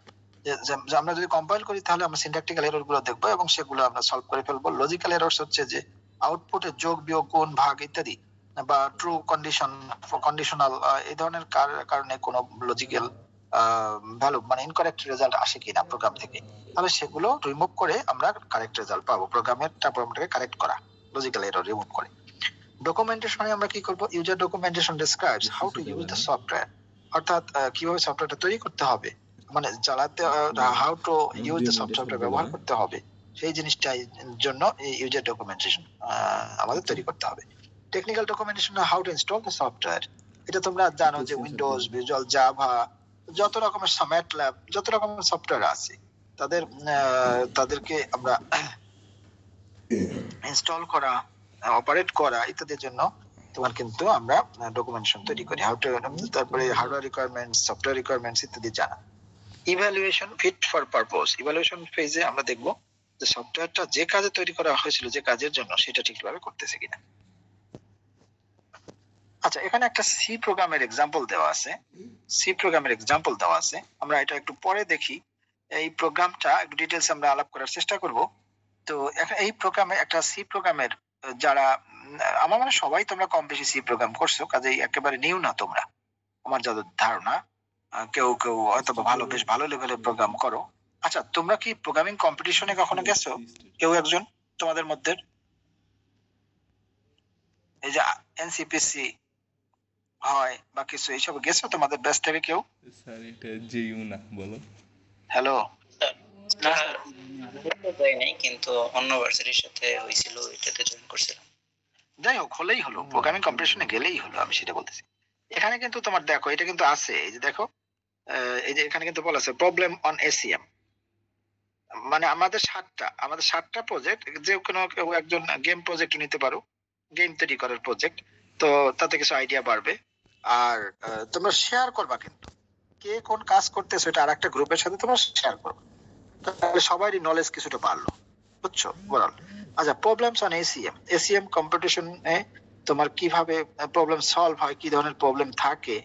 যে আমরা যদি কম্পাইল করি তাহলে আমরা সিনট্যাকটিক্যাল এরর গুলো দেখবো এবং সেগুলো আমরা সলভ করে ফেলবো। লজিক্যাল এররস হচ্ছে যে আউটপুটে যোগ, বিয়োগ, গুণ, ভাগ ইত্যাদি বা ট্রু কন্ডিশনাল এই ধরনের কারণে কোনো লজিক্যাল ভ্যালু মানে ইনকারেক্ট রেজাল্ট আসে কিনা প্রোগ্রাম থেকে, তাহলে সেগুলো রিমুভ করে আমরা কারেক্ট রেজাল্ট পাবো। প্রোগ্রামের প্রোগ্রামটাকে কারেক্ট করা, লজিক্যাল এরর রিমুভ করে। ডকুমেন্টেশনে আমরা কি করব? User documentation describes how to use the software, অর্থাৎ কিভাবে সফটওয়্যারটা তৈরি করতে হবে, মানে চালাতে হাউ টু ইউজ দ্য সফটওয়্যারটা ব্যবহার করতে হবে, সেই জিনিসটার জন্য এই ইউজার ডকুমেন্টেশন আমাদের তৈরি করতে হবে। Technical documentation how to install the software, এটা তোমরা জানো যে উইন্ডোজ, ভিজুয়াল, জাভা, যত রকমের ম্যাটল্যাব, যত রকমের সফটওয়্যার আছে তাদেরকে আমরা ইনস্টল করা, অপারেট করা ইত্যাদির জন্য তোমার কিন্তু আমরা ডকুমেন্টেশন তৈরি করি। তারপরে হার্ডওয়্যার রিকোয়ারমেন্টস, সফটওয়্যার রিকোয়ারমেন্টস ইত্যাদি জানা। Evaluation fit for purpose, evaluation ফেজে আমরা দেখব যে সফটওয়্যারটা যে কাজে তৈরি করা হয়েছিল, যে কাজের জন্য, সেটা ঠিকভাবে করতেছে কিনা। আচ্ছা, এখানে একটা সি প্রোগ্রামের এক্সাম্পল দেওয়া আছে। আমরা এটা একটু পরে দেখি। এই প্রোগ্রামটা একটু ডিটেইলস আমরা আলাপ করার চেষ্টা করব। তো এই প্রোগ্রামে একটা সি প্রোগ্রামের যারা আমার মানে সবাই তোমরা কম বেশি সি প্রোগ্রাম করছো, কাজেই একেবারে নিউ না তোমরা, আমার যত ধারণা। কেউ হয়তো বেশ ভালো লেভেলের প্রোগ্রাম করো। আচ্ছা, তোমরা কি প্রোগ্রামিং কম্পিটিশনে কখনো গেছো? কেউ একজন তোমাদের মধ্যে? এই যে এনসিপিসি হয় বা কিছু এইসব গেছো তোমাদের ব্যাচ থেকে কেউ? স্যার এটা জিইউ না, বলো। হ্যালো, না যাই নাই, কিন্তু অন্য ভার্সিটির সাথে হয়েছিল, এটাতে জয়েন করছিলাম। যাই হোক, হলেই হলো, প্রোগ্রামিং কম্পিটিশনে গেলেই হলো, আমি সেটা বলতেছি। এখানে কিন্তু তোমার দেখো, এটা কিন্তু আছে, এই যে দেখো, এই যে এখানে কিন্তু বলা আছে প্রবলেম অন এসিএম, মানে আমাদের 7টা প্রজেক্ট, যে কোনো কেউ একজন গেম প্রজেক্ট নিতে পারো, গেম তৈরি করার প্রজেক্ট, তো তাতে কিছু আইডিয়া বাড়বে। আর তোমরা শেয়ার করবা, কিন্তু কে কোন কাজ করতেছো এটা আরেকটা গ্রুপের সাথে তোমরা শেয়ার করবে, তাহলে সবারই নলেজ কিছুটা বাড়লো, বুঝছো ওভারঅল। আচ্ছা, প্রবলেমস অন এসিএম কম্পিটিশনে তোমার কিভাবে প্রবলেম সলভ হয়, কি ধরনের প্রবলেম থাকে,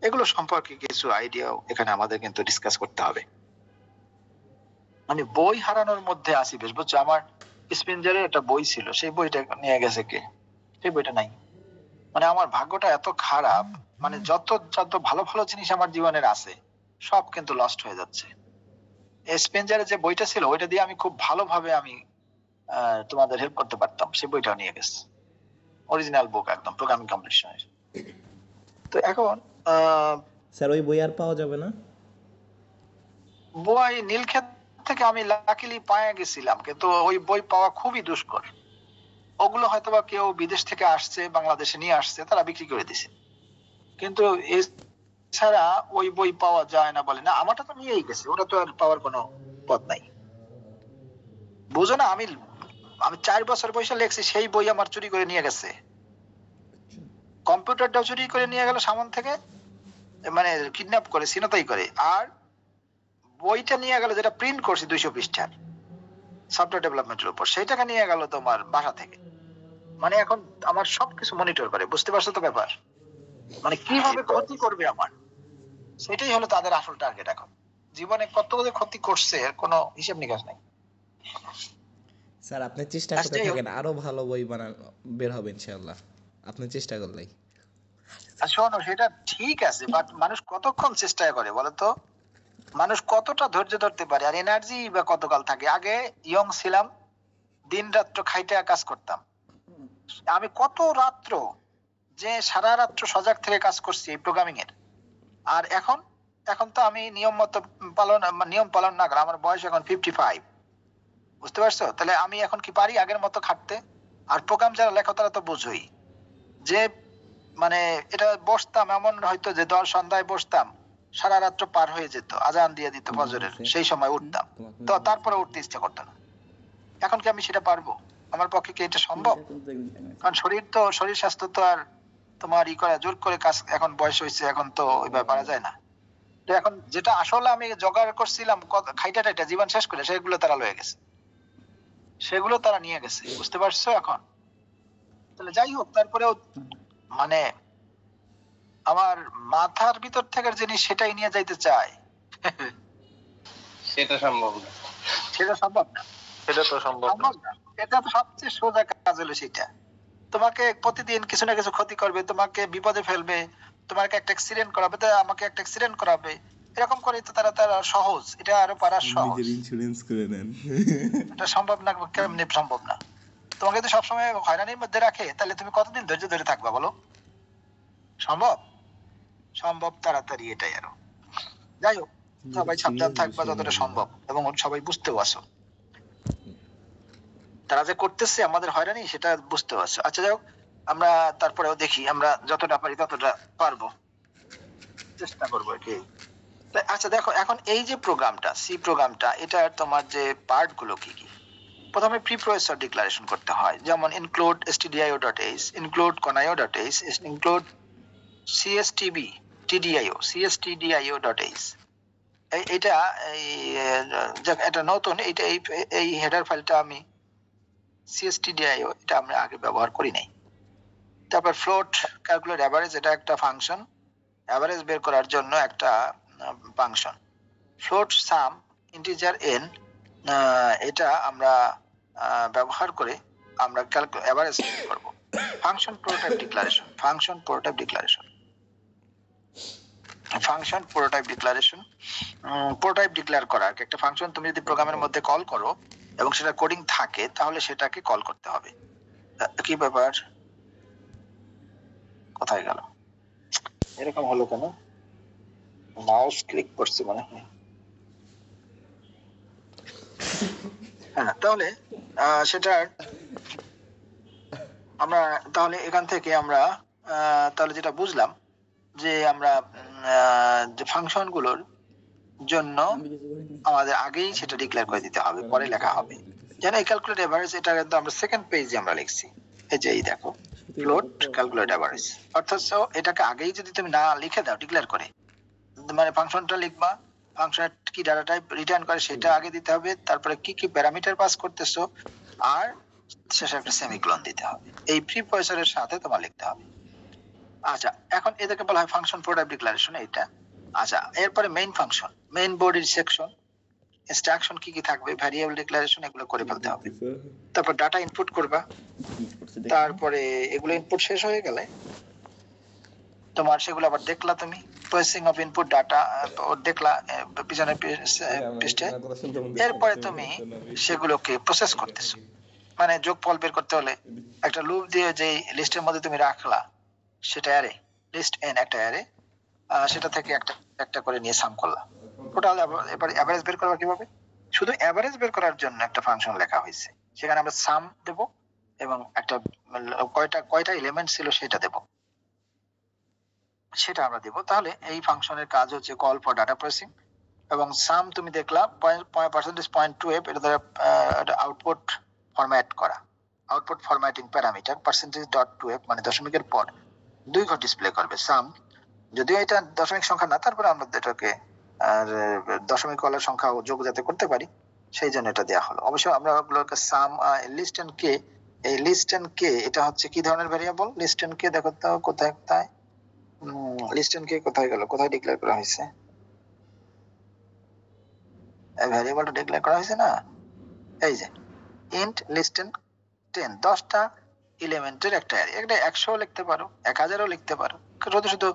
এগুলো সম্পর্কে কিছু আইডিয়াও এখানে আমাদের কিন্তু ডিসকাস করতে হবে। মানে বই হারানোর মধ্যে আসি বেশ, বুঝছো। আমার স্পেঞ্জারে একটা বই ছিল, সেই বইটা নিয়ে গেছে কে, সেই বইটা নাই। মানে আমার ভাগ্যটা এত খারাপ, মানে যত যত ভালো ভালো জিনিস আমার জীবনের আছে সব কিন্তু লস্ট হয়ে যাচ্ছে। স্পেঞ্জারে যে বইটা ছিল ওইটা দিয়ে আমি খুব ভালোভাবে আমি তোমাদের হেল্প করতে পারতাম, সেই বইটা নিয়ে গেছে, অরিজিনাল বুক একদম প্রোগ্রামিং কম্পিটিশনের। তো এখন স্যার ওই বই আর পাওয়া যাবে না? বই নীলক্ষেত থেকে আমি লাকিলি পায়ে গেছিলাম, কিন্তু ওই বই পাওয়া খুবই দুষ্কর। ওগুলো হয়তোবা কেউ বিদেশ থেকে আসছে, বাংলাদেশে নিয়ে আসছে, তারা বিক্রি করে দিছে, কিন্তু এছাড়া ওই বই পাওয়া যায় না বলে না। আমারটা তো নিয়েই গেছে, ওটা তো আর পাওয়ার কোনো পথ নাই, বুঝো না। আমি 4 বছর বয়সে লেখছি, সেই বই আমার চুরি করে নিয়ে গেছে। কম্পিউটারটাও চুরি করে নিয়ে গেল সামন থেকে, মানে কিডন্যাপ করে, ছিনতাই করে। আর বইটা নিয়ে গেল যেটা প্রিন্ট করছি 200 পৃষ্ঠার সফটওয়্যার ডেভেলপমেন্টের উপর, সেইটাকে নিয়ে গেল তোমার বাসা থেকে। মানে এখন আমার সবকিছু মনিটর করে, বুঝতে পারছো তো ব্যাপার, মানে কিভাবে ক্ষতি করবে আমার, সেটাই হলো তাদের আসল টার্গেট। এখন জীবনে কত ক্ষতি করছে এর কোনো হিসাব নিকাশ নাই। স্যার আপনি চেষ্টা করতে থাকেন, আরো ভালো বই বের হবে ইনশাআল্লাহ, আপনি চেষ্টা করলেই। শোনো, সেটা ঠিক আছে, বাট মানুষ কতক্ষণ চেষ্টা করে বলো তো, মানুষ কতটা ধৈর্য ধরতে পারে, আর এনার্জি বা কতকাল থাকে। আগে ইয়ং ছিলাম, দিন রাত্র খাইতে কাজ করতাম, আমি কত রাত্র যে সারা রাত্র সজাগ থেকে কাজ করছি এই প্রোগ্রামিং এর। আর এখন তো আমি নিয়ম পালন না করে, আমার বয়স এখন 55, বুঝতে পারছো? তাহলে আমি এখন কি পারি আগের মতো খাটতে? আর প্রোগ্রাম যারা লেখো তারা তো বুঝোই যে, মানে এটা বসতাম এমন হয়তো যে সন্ধ্যায় বসতাম, সারা রাত্র পার হয়ে যেত, আজান দিয়ে দিত ফজরের, সেই সময় উঠতাম, তো তারপরে উঠতে ইচ্ছা করতো না। এখন কি আমি সেটা পারবো? আমার পক্ষে কি এটা সম্ভব? কারণ শরীর স্বাস্থ্য তো আর তোমার করা জোর করে কাজ, এখন বয়স হয়েছে, এখন তো ওইভাবে পারা যায় না। তো এখন যেটা আসলে আমি জোগাড় করছিলাম খাইটা টাইটা জীবন শেষ করে, সেগুলো তারা লয়ে গেছে, সেগুলো তারা নিয়ে গেছে, বুঝতে পারছো? এখন তাহলে যাই হোক, তারপরেও মানে আমার মাথার ভিতর থেকে জিনিস সেটাই নিয়ে যাইতে চায়, সেটা সম্ভব না। সেটা সম্ভব না, সেটা তো সম্ভব না। এটা তো সবচেয়ে সোজা কাজ হলো সেটা। তোমাকে প্রতিদিন কিছু না কিছু ক্ষতি করবে, তোমাকে বিপদে ফেলবে, তোমাকে একটা অ্যাক্সিডেন্ট করাবে, তো আমাকে একটা অ্যাক্সিডেন্ট করাবে, এরকম করে তো তারা সহজ, এটা আরো পারা সহজ। নিজের ইন্স্যুরেন্স করে নেন। এটা সম্ভব না, কেমনে সম্ভব না? তোমাকে তো সবসময় হয়রানির মধ্যে রাখে, তাহলে তুমি কতদিন ধৈর্য ধরে থাকবা বলো? সম্ভব? সম্ভব তাড়াতাড়ি, এটাই আরো। যাই হোক, সবাই সাবধান থাকবা যতটা সম্ভব, এবং সবাই বুঝতেও আসো তারা যে করতেছে আমাদের হয়রানি, সেটা বুঝতেও আসো। আচ্ছা যাই হোক, আমরা তারপরেও দেখি, আমরা যতটা পারি ততটা পারবো, চেষ্টা করবো আর কি। আচ্ছা দেখো, এখন এই যে প্রোগ্রামটা, সি প্রোগ্রামটা, এটা তোমার যে পার্ট গুলো কি কি, প্রথমে প্রি প্রসেসর ডিক্লারেশন করতে হয়, যেমন include stdio.h, include conio.h, include cstdio.h। এটা এটা নতুন, এটা এই হেডার ফাইলটা আমি cstdio এটা আমরা আগে ব্যবহার করি নাই। তারপর ফ্লোট ক্যালকুলেট অ্যাভারেজ, এটা একটা ফাংশন, অ্যাভারেজ বের করার জন্য একটা ফাংশন। ফ্লোট সাম ইন্টিজার n, এটা আমরা ব্যবহার করে আমরা অ্যাভারেজ বের করব। Function prototype declaration, prototype declare করা একটা ফাংশন। তুমি যদি প্রোগ্রামের মধ্যে কল করো এবং সেটা কোডিং থাকে, তাহলে সেটাকে কল করতে হবে। কি ব্যাপার, কোথায় গেল? এরকম হলো কেন? মাউস ক্লিক করছি মনে হয়। হ্যাঁ, তাহলে সেটার আমরা তাহলে এখান থেকে আমরা তাহলে যেটা বুঝলাম যে আমরা যে ফাংশন গুলোর জন্য আমাদের আগেই সেটা ডিক্লেয়ার করে দিতে হবে, পরে লেখা হবে। যেন এই ক্যালকুলেট এভারেজ, এটা কিন্তু আমরা সেকেন্ড পেজে আমরা লিখছি, এই যে এই দেখো ফ্লোট ক্যালকুলেট এভারেজ। অর্থাৎ এটাকে আগেই যদি তুমি না লিখে দাও ডিক্লেয়ার করে, মানে ফাংশনটা লিখবা, ফাংশনের কি ডাটা টাইপ রিটার্ন করে সেটা আগে দিতে হবে, তারপরে কি কি প্যারামিটার পাস করতেছো, আর শেষে একটা সেমিকোলন দিতে হবে। এই প্রিপয়েসরের সাথে তোমার লিখতে হবে। আচ্ছা, এখন এটাকে বলা হয় ফাংশন প্রোডাক্ট ডিক্লারেশন এটা। আচ্ছা, এরপরে মেইন ফাংশন, মেইন বডির সেকশন, ইনস্ট্রাকশন কি কি থাকবে, ভ্যারিয়েবল ডিক্লারেশন, এগুলো করে ফেলতে হবে। তারপর ডাটা ইনপুট করবা, তারপরে এগুলো ইনপুট শেষ হয়ে গেলে তোমার সেগুলো আবার দেখলা তুমি, প্রসেসিং অফ ইনপুট ডাটা দেখলা পিছনের পৃষ্ঠে। এরপরে তুমি সেগুলোকে প্রসেস করতেছো, মানে যোগফল বের করতে হলে একটা লুপ দিয়ে যে লিস্টের মধ্যে তুমি রাখলা সেটা অ্যারে, লিস্ট এন একটা অ্যারে, সেটা থেকে একটা একটা করে নিয়ে সাম করলাম টোটাল। এবারে এভারেজ বের করা কিভাবে, শুধু এভারেজ বের করার জন্য একটা ফাংশন লেখা হয়েছে, সেখানে আমরা সাম দেব এবং একটা কয়টা এলিমেন্ট ছিল সেটা দেব, সেটা আমরা দেব। তাহলে এই ফাংশনের কাজ হচ্ছে কল ফর ডাটা প্রসেসিং, এবং সাম তুমি দেখলা %.2f, এটা দ্বারা আউটপুট ফরম্যাট করা, আউটপুট ফরম্যাটিং প্যারামিটার %.2f, মানে দশমিকের পর 2 ঘর ডিসপ্লে করবে সাম। যদিও এটা দশমিক সংখ্যা না, তারপরে আমরা এটাকে দশমিক ওয়ালার সংখ্যা যোগ যাতে করতে পারি সেই জন্য এটা দেওয়া হলো। অবশ্য আমরা ওগুলোকে সাম লিস্ট এন্ড কে, এই লিস্ট এন্ড কে এটা হচ্ছে কি ধরনের ভ্যারিয়েবল, লিস্ট এন্ড কে দেখো তো কোথায় কোথায়, লিস্ট এন্ড কে কোথায় গেল, কোথায় ডিক্লেয়ার করা হয়েছে, এই ভ্যারিয়েবলটা ডিক্লেয়ার করা হয়েছে না, এই যে ইন্ট লিস্ট এন্ড 10, 10টা এলিমেন্টের একটা অ্যারে, এটা 100 লিখতে পারো, 1000ও লিখতে পারো, শুধু শুধু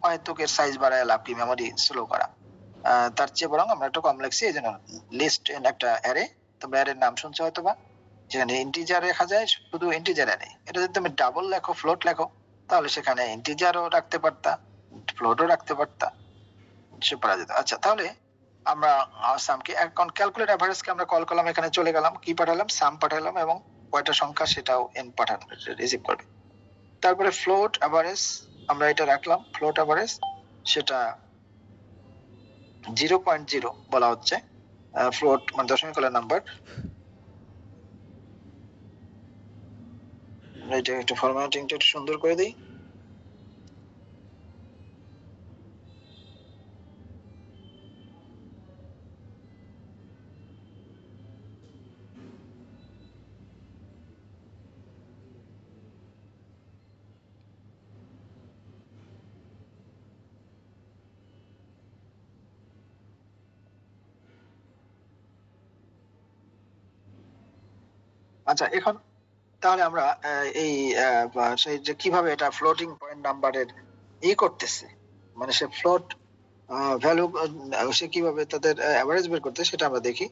অহেতুকের সাইজ বাড়ায় লাভ কি, মেমোরি স্লো করা, তার চেয়ে বরং আমরা একটু কম লিখছি। এই জন্য লিস্ট এন্ড একটা অ্যারে, তোমরা অ্যারের নাম শুনছো হয়তো বা, যেখানে ইন্টিজার লেখা যায়, শুধু ইন্টিজার অ্যারে। এটা যদি তুমি ডাবল লেখো, ফ্লোট লেখো, তাহলে সেখানে ইন্টিজারও রাখতে পারতা, ফ্লোটও রাখতে পারতা, সে পারা যেত। আচ্ছা, তাহলে আমরা সামকে এখন ক্যালকুলেট এভারেজকে আমরা কল করলাম, এখানে চলে গেলাম, কি পাঠালাম, সাম পাঠালাম, এবং কয়টা সংখ্যা সেটাও এন পাঠানো রিসিভ করবে। তারপরে ফ্লোট এভারেজ আমরা এটা রাখলাম, ফ্লোট এভারেজ সেটা 0.0 বলা হচ্ছে, ফ্লোট মানে দশমিক ওয়ালা নাম্বার। এটা একটু ফরম্যাটিংটা একটু সুন্দর করে দিই। আচ্ছা, এখন তাহলে আমরা এই সেই যে কিভাবে এটা ফ্লোটিং পয়েন্ট নাম্বারের করতেছে, মানে সে ফ্লোট ভ্যালু সে কিভাবে তাদের এভারেজ বের করতে, সেটা আমরা দেখি।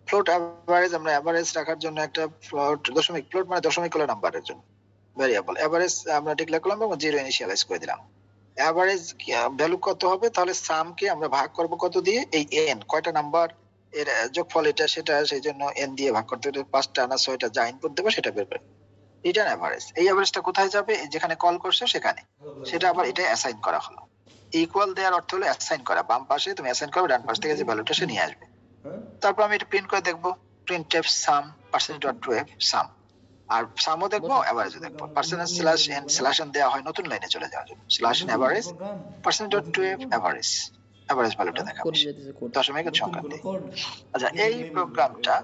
ফ্লোট এভারেজ, আমরা এভারেজ রাখার জন্য একটা ফ্লোট দশমিক, ফ্লোট মানে দশমিক ওয়ালা নাম্বারের জন্য ভ্যারিয়েবল এভারেজ আমরা ডিক্লেয়ার করলাম এবং 0 ইনিশিয়ালাইজ করে দিলাম। এভারেজ ভ্যালু কত হবে, তাহলে সামকে আমরা ভাগ করব কত দিয়ে, এই এন কয়টা নাম্বার এর যোগফল এটা সেটা, সেই জন্য এন দিয়ে ভাগ করতে হবে, 5টা না 6টা যা ইনপুট দেবো সেটা বের করে রিটার্ন এভারেজ। এই এভারেজটা কোথায় যাবে, যেখানে কল করছো সেখানে, সেটা আবার এটা অ্যাসাইন করা হলো। ইকুয়াল দেওয়ার অর্থ হলো অ্যাসাইন করা, বাম পাশে তুমি অ্যাসাইন করবে, ডান পাশ থেকে যে ভ্যালুটা সে নিয়ে আসবে। তারপর আমি এটা প্রিন্ট করে দেখবো, printf sum %.2f sum, আর সামও দেখবো এভারেজও দেখবো। %n/n দেওয়া হয় নতুন লাইনে চলে যাওয়ার জন্য, /n average %.2f average, average ভ্যালুটা দেখাবো দশমিকের সংখ্যা দিয়ে। আচ্ছা, এই প্রোগ্রামটা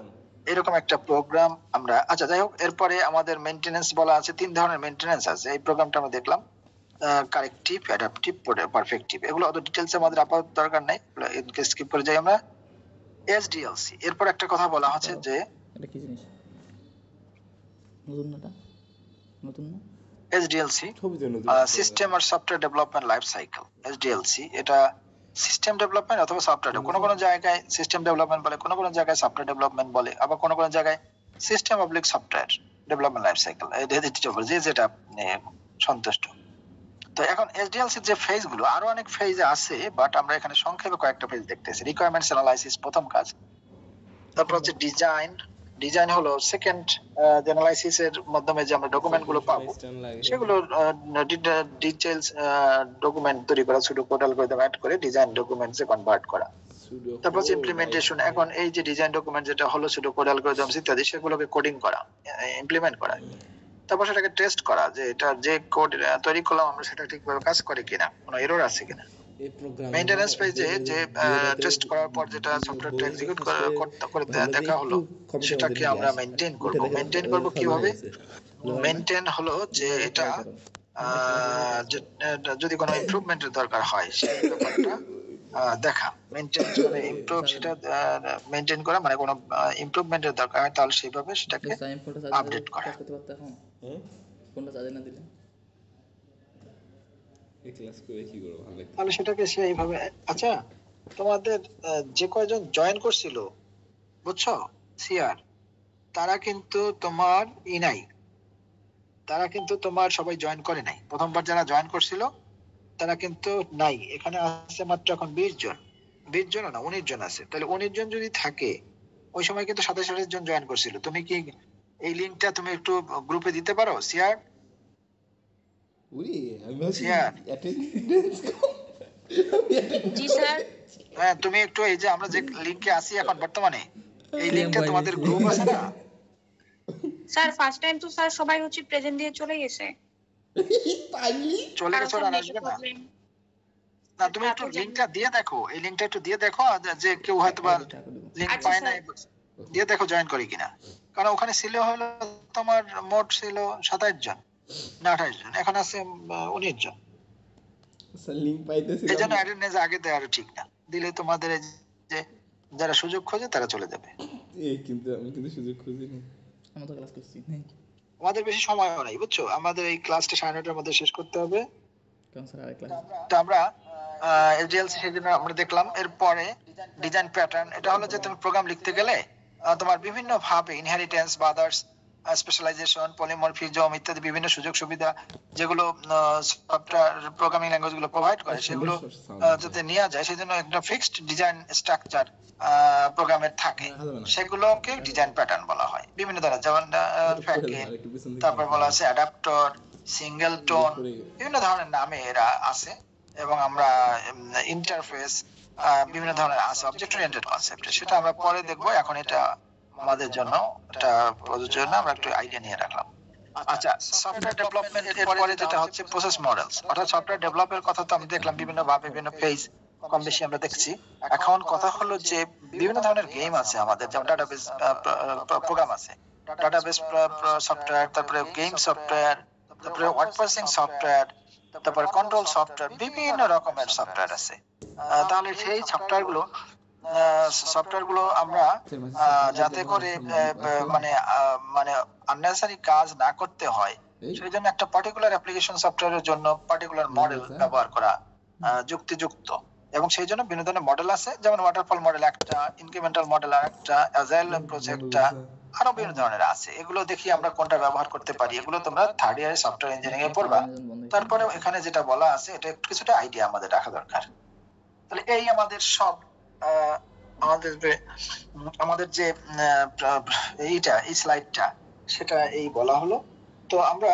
এরকম একটা প্রোগ্রাম আমরা, আচ্ছা যাই হোক, এরপরে আমাদের মেইনটেনেন্স বলা আছে, 3 ধরনের মেইনটেনেন্স আছে। এই প্রোগ্রামটা আমরা দেখলাম কারেক্টিভ, অ্যাডাপটিভ, পারফেক্টিভ, এগুলো অত ডিটেইলসে আমাদের আপাতত দরকার নাই, এগুলো স্কিপ করে যাই আমরা। এসডিএলসি, এরপর একটা কথা বলা হচ্ছে যে এটা কি জিনিস, নতুন না, নতুন না, এসডিএলসি সিস্টেম আর সফটওয়্যার ডেভেলপমেন্ট লাইফ সাইকেল। এসডিএলসি এটা সিস্টেম ডেভেলপমেন্ট অথবা সফটওয়্যার, কোনো কোনো জায়গায় সিস্টেম ডেভেলপমেন্ট বলে, কোনো কোনো জায়গায় সফটওয়্যার ডেভেলপমেন্ট বলে, আবার কোনো কোনো জায়গায় system oblique software development life cycle, যে যেটা সন্তুষ্ট। তো এখন এসডিএলসি যে ফেজ গুলো, আরো অনেক ফেজ আছে, বাট আমরা এখানে সংক্ষেপে কয়েকটা ফেজ দেখতেছি। রিকোয়ারমেন্টস অ্যানালাইসিস প্রথম কাজ, তারপর হচ্ছে ডিজাইন, ডিজাইন হলো সেকেন্ড অ্যানালাইসিস এর মাধ্যমে যে আমরা ডকুমেন্ট গুলো পাবো সেগুলো ডিটেইলস ডকুমেন্ট তৈরি করা, সুডো কোড অ্যালগরিদম অ্যাড করে ডিজাইন ডকুমেন্টসে কনভার্ট করা। তারপর ইমপ্লিমেন্টেশন, এখন এই যে ডিজাইন ডকুমেন্ট যেটা হলো সুডো কোড অ্যালগরিদমস ইত্যাদি সেগুলোকে কোডিং করা, ইমপ্লিমেন্ট করা, তারপর সেটাকে টেস্ট করা যে এটা যে কোড তৈরি করলাম আমরা সেটা ঠিকভাবে কাজ করে কিনা, কোনো এরর আছে কিনা। মেইনটেনেন্স পেজে যে টেস্ট করার পর যেটা সফটওয়্যারটা এক্সিকিউট করে দেখা হলো সেটাকে আমরা মেইনটেইন করব। মেইনটেইন করব কিভাবে? মেইনটেইন হলো যে এটা যদি কোনো ইমপ্রুভমেন্টের দরকার হয় সেই ব্যাপারটা দেখা, মেইনটেইন করে ইমপ্রুভ সেটা মেইনটেইন করা, মানে কোনো ইমপ্রুভমেন্টের দরকার হয় তাহলে সেইভাবে সেটাকে আপডেট করা। কোনটা চার্জে না দিলে এই ক্লাস করে কি করব ভালো তাহলে সেটাকে সেইভাবে। আচ্ছা, তোমাদের যে কয়জন জয়েন করছিল বুঝছো সিআর, তারা কিন্তু তোমার নাই, তারা কিন্তু তোমার সবাই জয়েন করে নাই। প্রথমবার যারা জয়েন করছিল তারা কিন্তু নাই, এখানে আছে মাত্র এখন 20 জন, 20 জন না 19 জন আছে। তাহলে 19 জন যদি থাকে, ওই সময় কিন্তু 27 জন জয়েন করছিল। তুমি কি এই লিংকটা তুমি একটু গ্রুপে দিতে পারো সিআর? উই আমি বলছি অ্যাটেন্ডেন্স জি স্যার। হ্যাঁ, তুমি একটু এই যে আমরা যে লিংকে আছি এখন বর্তমানে, এই লিংকটা তোমাদের গ্রুপ আছে না স্যার? ফার্স্ট টাইম তো স্যার সবাই হচ্ছে প্রেজেন্ট দিয়ে চলে গেছে। চলে গেছে, ওরা আসবে না। না, তুমি একটু লিংকটা দিয়ে দেখো, এই লিংকটা একটু দিয়ে দেখো যে কেউ হয়তো বা লিংক পায় না, দিয়ে দেখো জয়েন করি কিনা। কারণ ওখানে ছিল হলো তোমার মোট ছিল 27 জন না 28 জন, এখন আছে 19 জন। স্যার লিংক পাইতেছি এই জন্য অ্যাটেন্ডেন্স আগে দেওয়া ঠিক না, দিলে তোমাদের যে যারা সুযোগ খোঁজে তারা চলে যাবে। কিন্তু আমি কিন্তু সুযোগ খুঁজি না, আমরা তো ক্লাস করছি নেই, আমাদের বেশি সময়ও নাই বুঝছো, আমাদের এই ক্লাসটা 9:30টার মধ্যে শেষ করতে হবে। কারণ স্যার আরেক ক্লাস তো আমরা এলজিএলসি সেদিন আমরা দেখলাম। এরপরে ডিজাইন প্যাটার্ন, এটা হলো যে তুমি প্রোগ্রাম লিখতে গেলে তোমার বিভিন্ন ভাবে ইনহেরিটেন্স বা আদার্স স্পেশালাইজেশন, পলিমরফিজম ইত্যাদি বিভিন্ন সুযোগ সুবিধা যেগুলো সফটওয়্যার প্রোগ্রামিং ল্যাঙ্গুয়েজ গুলো প্রোভাইড করে সেগুলো যাতে নেওয়া যায়, সেজন্য একটা ফিক্সড ডিজাইন স্ট্রাকচার প্রোগ্রামের থাকে, সেগুলোকে ডিজাইন প্যাটার্ন বলা হয়। বিভিন্ন ধরনের, যেমন ফ্যাকেট, তারপর বলা আছে অ্যাডাপ্টর, সিঙ্গেল টোন, বিভিন্ন ধরনের নামে এরা আছে। এবং আমরা ইন্টারফেস বিভিন্ন ধরনের আছে, অবজেক্ট ওরিয়েন্টেড কনসেপ্ট, সেটা আমরা পরে দেখবো। এখন এটা আমাদের জন্য এটা প্রযোজ্য না, আমরা একটু আইডিয়া নিয়ে রাখলাম। আচ্ছা, সফটওয়্যার ডেভেলপমেন্ট এর পরে যেটা হচ্ছে প্রসেস মডেলস, অর্থাৎ সফটওয়্যার ডেভেলপের কথা তো আমি দেখলাম বিভিন্ন ভাবে বিভিন্ন ফেজ কম বেশি আমরা দেখছি। এখন কথা হলো যে বিভিন্ন ধরনের গেম আছে আমাদের, যেমন ডাটাবেস প্রোগ্রাম আছে, ডাটাবেস সফটওয়্যার, তারপরে গেম সফটওয়্যার, তারপরে ওয়ার্ড প্রসেসিং সফটওয়্যার, তারপরে কন্ট্রোল সফটওয়্যার, বিভিন্ন রকমের সফটওয়্যার আছে। তাহলে সেই সফটওয়্যার গুলো আমরা যাতে করে মানে আননেসেসারি কাজ না করতে হয়, সেই জন্য একটা পার্টিকুলার অ্যাপ্লিকেশন সফটওয়্যারের জন্য পার্টিকুলার মডেল ব্যবহার করা যুক্তিযুক্ত। এবং সেই জন্য বিভিন্ন ধরনের মডেল আছে, যেমন ওয়াটারফল মডেল একটা, ইনক্রিমেন্টাল মডেল একটা, অ্যাজাইল প্রজেক্টটা, আরো বিভিন্ন ধরনের আছে। এগুলো দেখি আমরা কোনটা ব্যবহার করতে পারি, এগুলো তোমরা থার্ড ইয়ারে সফটওয়্যার ইঞ্জিনিয়ারিং এ পড়বা। তারপরে এখানে যেটা বলা আছে এটা কিছুটা আইডিয়া আমাদের রাখা দরকার। তাহলে এই আমাদের সব আমাদের যে এইটা এই স্লাইডটা সেটা এই বলা হলো। তো আমরা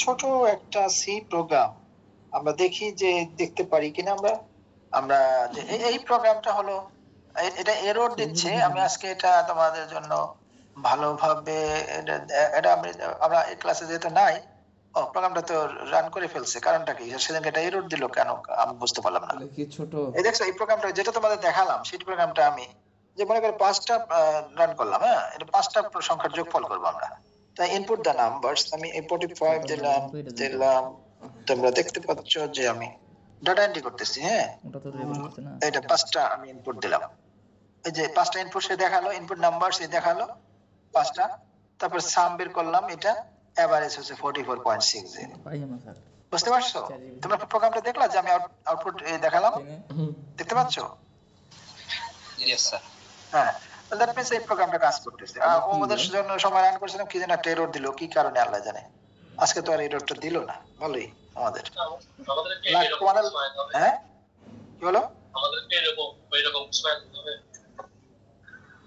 ছোট একটা সি প্রোগ্রাম আমরা দেখি যে দেখতে পারি কিনা আমরা যে এই প্রোগ্রামটা হলো, এটা এরর দিচ্ছে। আমি আজকে এটা তোমাদের জন্য ভালোভাবে এটা আমরা এই ক্লাসে যেতে নাই, প্রোগ্রামটা তো রান করে ফেলছে, কারণটা কি? সেদিনকে এটা এরর দিল কেন আমি বুঝতে পারলাম না। কি ছোট এই দেখছো এই প্রোগ্রামটা যেটা তোমাদের দেখালাম, সেই প্রোগ্রামটা আমি যে মনে করো 5টা রান করলাম, হ্যাঁ, এটা 5টা সংখ্যার যোগফল করব আমরা। তাই ইনপুট দা নাম্বারস আমি 45 দিলাম, তোমরা দেখতে পাচ্ছ যে আমি ডাটা এন্ট্রি করতেছি। হ্যাঁ, ওটা তো লেবেল হচ্ছে না, এটা 5টা আমি ইনপুট দিলাম। এই যে 5টা ইনপুট সে দেখালো, ইনপুট নাম্বার সে দেখালো 5টা। তারপর সাম বের করলাম, এটা এভারেজ হচ্ছে 44.60। পাই না স্যার, বুঝতে পারছো? তোমরা প্রোগ্রামটা দেখলা যে আমি আউটপুট দেখালাম, দেখতে পাচ্ছো? Yes sir. হ্যাঁ, দ্যাট মিন্স এই প্রোগ্রামটা কাজ করতেছে। ওদের জন্য সময় রান করছিলাম, কি যেন একটা এরর দিল, কি কারণে আল্লাহ জানে। আজকে তো আর এররটা দিল না, ভালোই আমাদের। হ্যাঁ, কি হলো?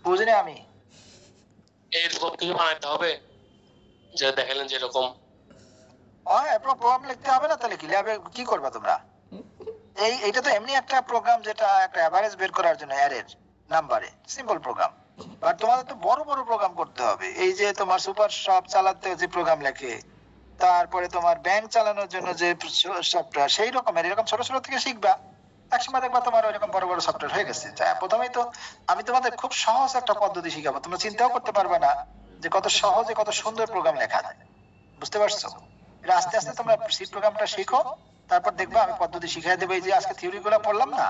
বুঝিনি আমি। এরকম কিছু বানাইতে হবে যে দেখালেন যে এরকম হ্যাঁ প্রোগ্রাম লিখতে হবে না, তাহলে কি ল্যাবে কি করবে তোমরা? এইটা তো এমনি একটা প্রোগ্রাম যেটা একটা এভারেজ বের করার জন্য অ্যারের নাম্বারে সিম্পল প্রোগ্রাম। বাট তোমাদের তো বড় বড় প্রোগ্রাম করতে হবে। এই যে তোমার সুপার শপ চালাতে যে প্রোগ্রাম লেখে, তারপরে তোমার ব্যাংক চালানোর জন্য যে সফটওয়্যার, সেই রকমের এরকম ছোট ছোট থেকে শিখবা, একসময় দেখবা তোমার ওইরকম বড় বড় সফটওয়্যার হয়ে গেছে। প্রথমেই তো আমি তোমাদের খুব সহজ একটা পদ্ধতি শিখাবো, তোমরা চিন্তাও করতে পারবে না যে কত সহজে কত সুন্দর প্রোগ্রাম লেখা যায়। বুঝতে পারছো? এটা আস্তে আস্তে তোমরা সি প্রোগ্রামটা শিখো, তারপর দেখবা আমি পদ্ধতি শিখাই দেবো। এই যে আজকে থিওরি গুলো পড়লাম না,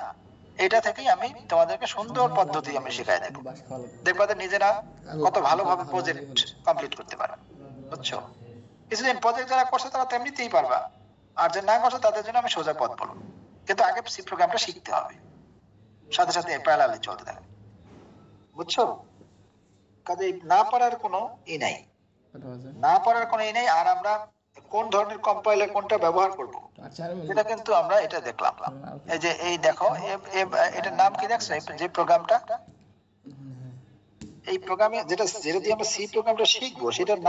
এটা থেকেই আমি তোমাদেরকে সুন্দর পদ্ধতি আমি শিখাই দেবো। দেখবা যে নিজেরা কত ভালোভাবে প্রজেক্ট কমপ্লিট করতে পারবে। বুঝছো? কিছুদিন প্রজেক্ট যারা করছে তারা তেমনিতেই পারবা, আর যে না করছে তাদের জন্য আমি সোজা পথ বলবো। কিন্তু আগে সি প্রোগ্রামটা শিখতে হবে, সাথে সাথে প্যারালালি চলতে থাকে। বুঝছো? কাজে না পারার কোনো ই নাই, না পারার কোনো ই নাই। আর আমরা কোন ধরনের কম্পাইলার কোনটা ব্যবহার করব এটা কিন্তু আমরা এটা দেখলাম। এই যে এই দেখো এটার নাম কি দেখছো? যে প্রোগ্রামটা, এই প্রোগ্রামে যেটা দিয়ে আমরা সি প্রোগ্রামটা শিখবো সেটার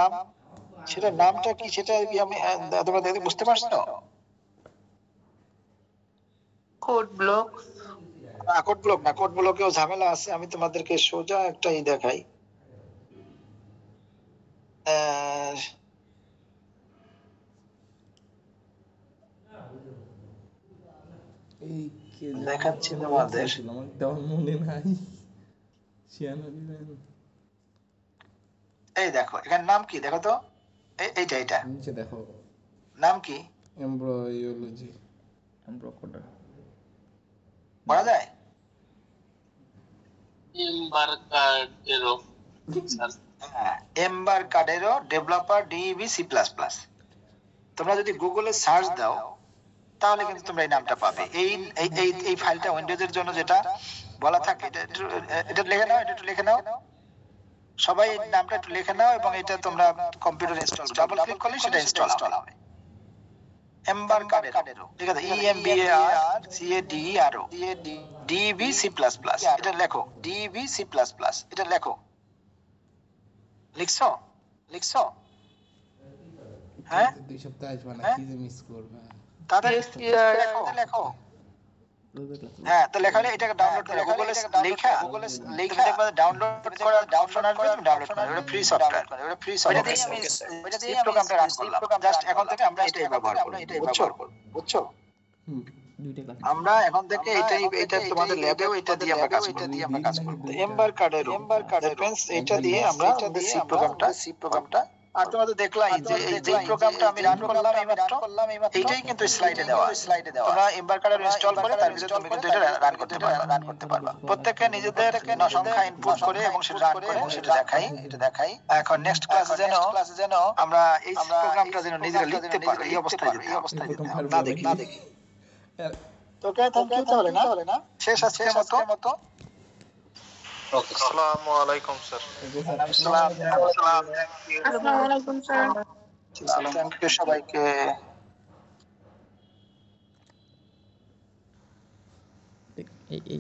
নামটা কি, সেটা কি আমি তোমরা দেখে বুঝতে পারছো? Code block. কোড ব্লক না, কোড ব্লকেও ঝামেলা আছে। আমি তোমাদেরকে সোজা একটা ই দেখাই। দেখাচ্ছি তোমাদের। মনে নাই এই দেখো এখানে নাম কি দেখো তো, এইটা এইটা নিচে দেখো নাম কি? এমব্রয়োলজি এমব্রোকোডার পড়া যায়? Embarcadero Embarcadero developer Dev C plus plus. তোমরা যদি গুগলে সার্চ দাও তাহলে কিন্তু তোমরা এই নামটা পাবে। এই ফাইলটা উইন্ডোজের জন্য যেটা বলা থাকে, এটা লিখে নাও, এটা একটু লিখে নাও সবাই, এই নামটা একটু লিখে নাও এবং এটা তোমরা কম্পিউটারে ইনস্টল ডাবল ক্লিক করলে সেটা ইনস্টল হবে। এমবারকাডেরো, ঠিক আছে? EMBARCADERO D E V C plus plus, এটা লেখো ডিইভি সি প্লাস প্লাস, এটা লেখো। লিখছো? লিখছো? হ্যাঁ 2 সপ্তাহ আসবে না, কি যে মিস করবা। তাদের লেখো। হ্যাঁ, তো লেখা হলে এটাকে ডাউনলোড করে গুগলে লেখা দেখবা ডাউনলোড করার অপশন আসবে, তুমি ডাউনলোড করবে। এটা ফ্রি সফটওয়্যার, এটা ফ্রি সফটওয়্যার। ওইটা দিয়ে প্রোগ্রামটা রান করলাম। জাস্ট এখন থেকে আমরা এটাই ব্যবহার করব। বুঝছো? আমরা এখন থেকে এটা তোমাদের ল্যাবেও এটা দিয়ে আমরা কাজ করব। এমবারকাডেরো ডিফেন্স, এটা দিয়ে আমরা সি প্রোগ্রামটা আর তোমরা তো দেখলাই যে এই প্রোগ্রামটা আমি রান করলাম এইমাত্র, এইটাই কিন্তু স্লাইডে দেওয়া। তোমরা এমবারকাডেরো ইনস্টল করে তার ভিতরে তুমি কিন্তু এটা রান করতে পারবা। প্রত্যেককে নিজেদের সংখ্যা ইনপুট করে এবং সেটা রান করে সেটা দেখাই। এখন নেক্সট ক্লাসে যেন আমরা এই প্রোগ্রামটা যেন নিজেরা লিখতে পারি, এই অবস্থায় যেতে না দেখি। তোকে থ্যাংক ইউ তাহলে না শেষ আজকের মতো। ওকে, আসসালামু আলাইকুম স্যার। আসসালামু আলাইকুম স্যার। থ্যাংক ইউ সবাইকে। এই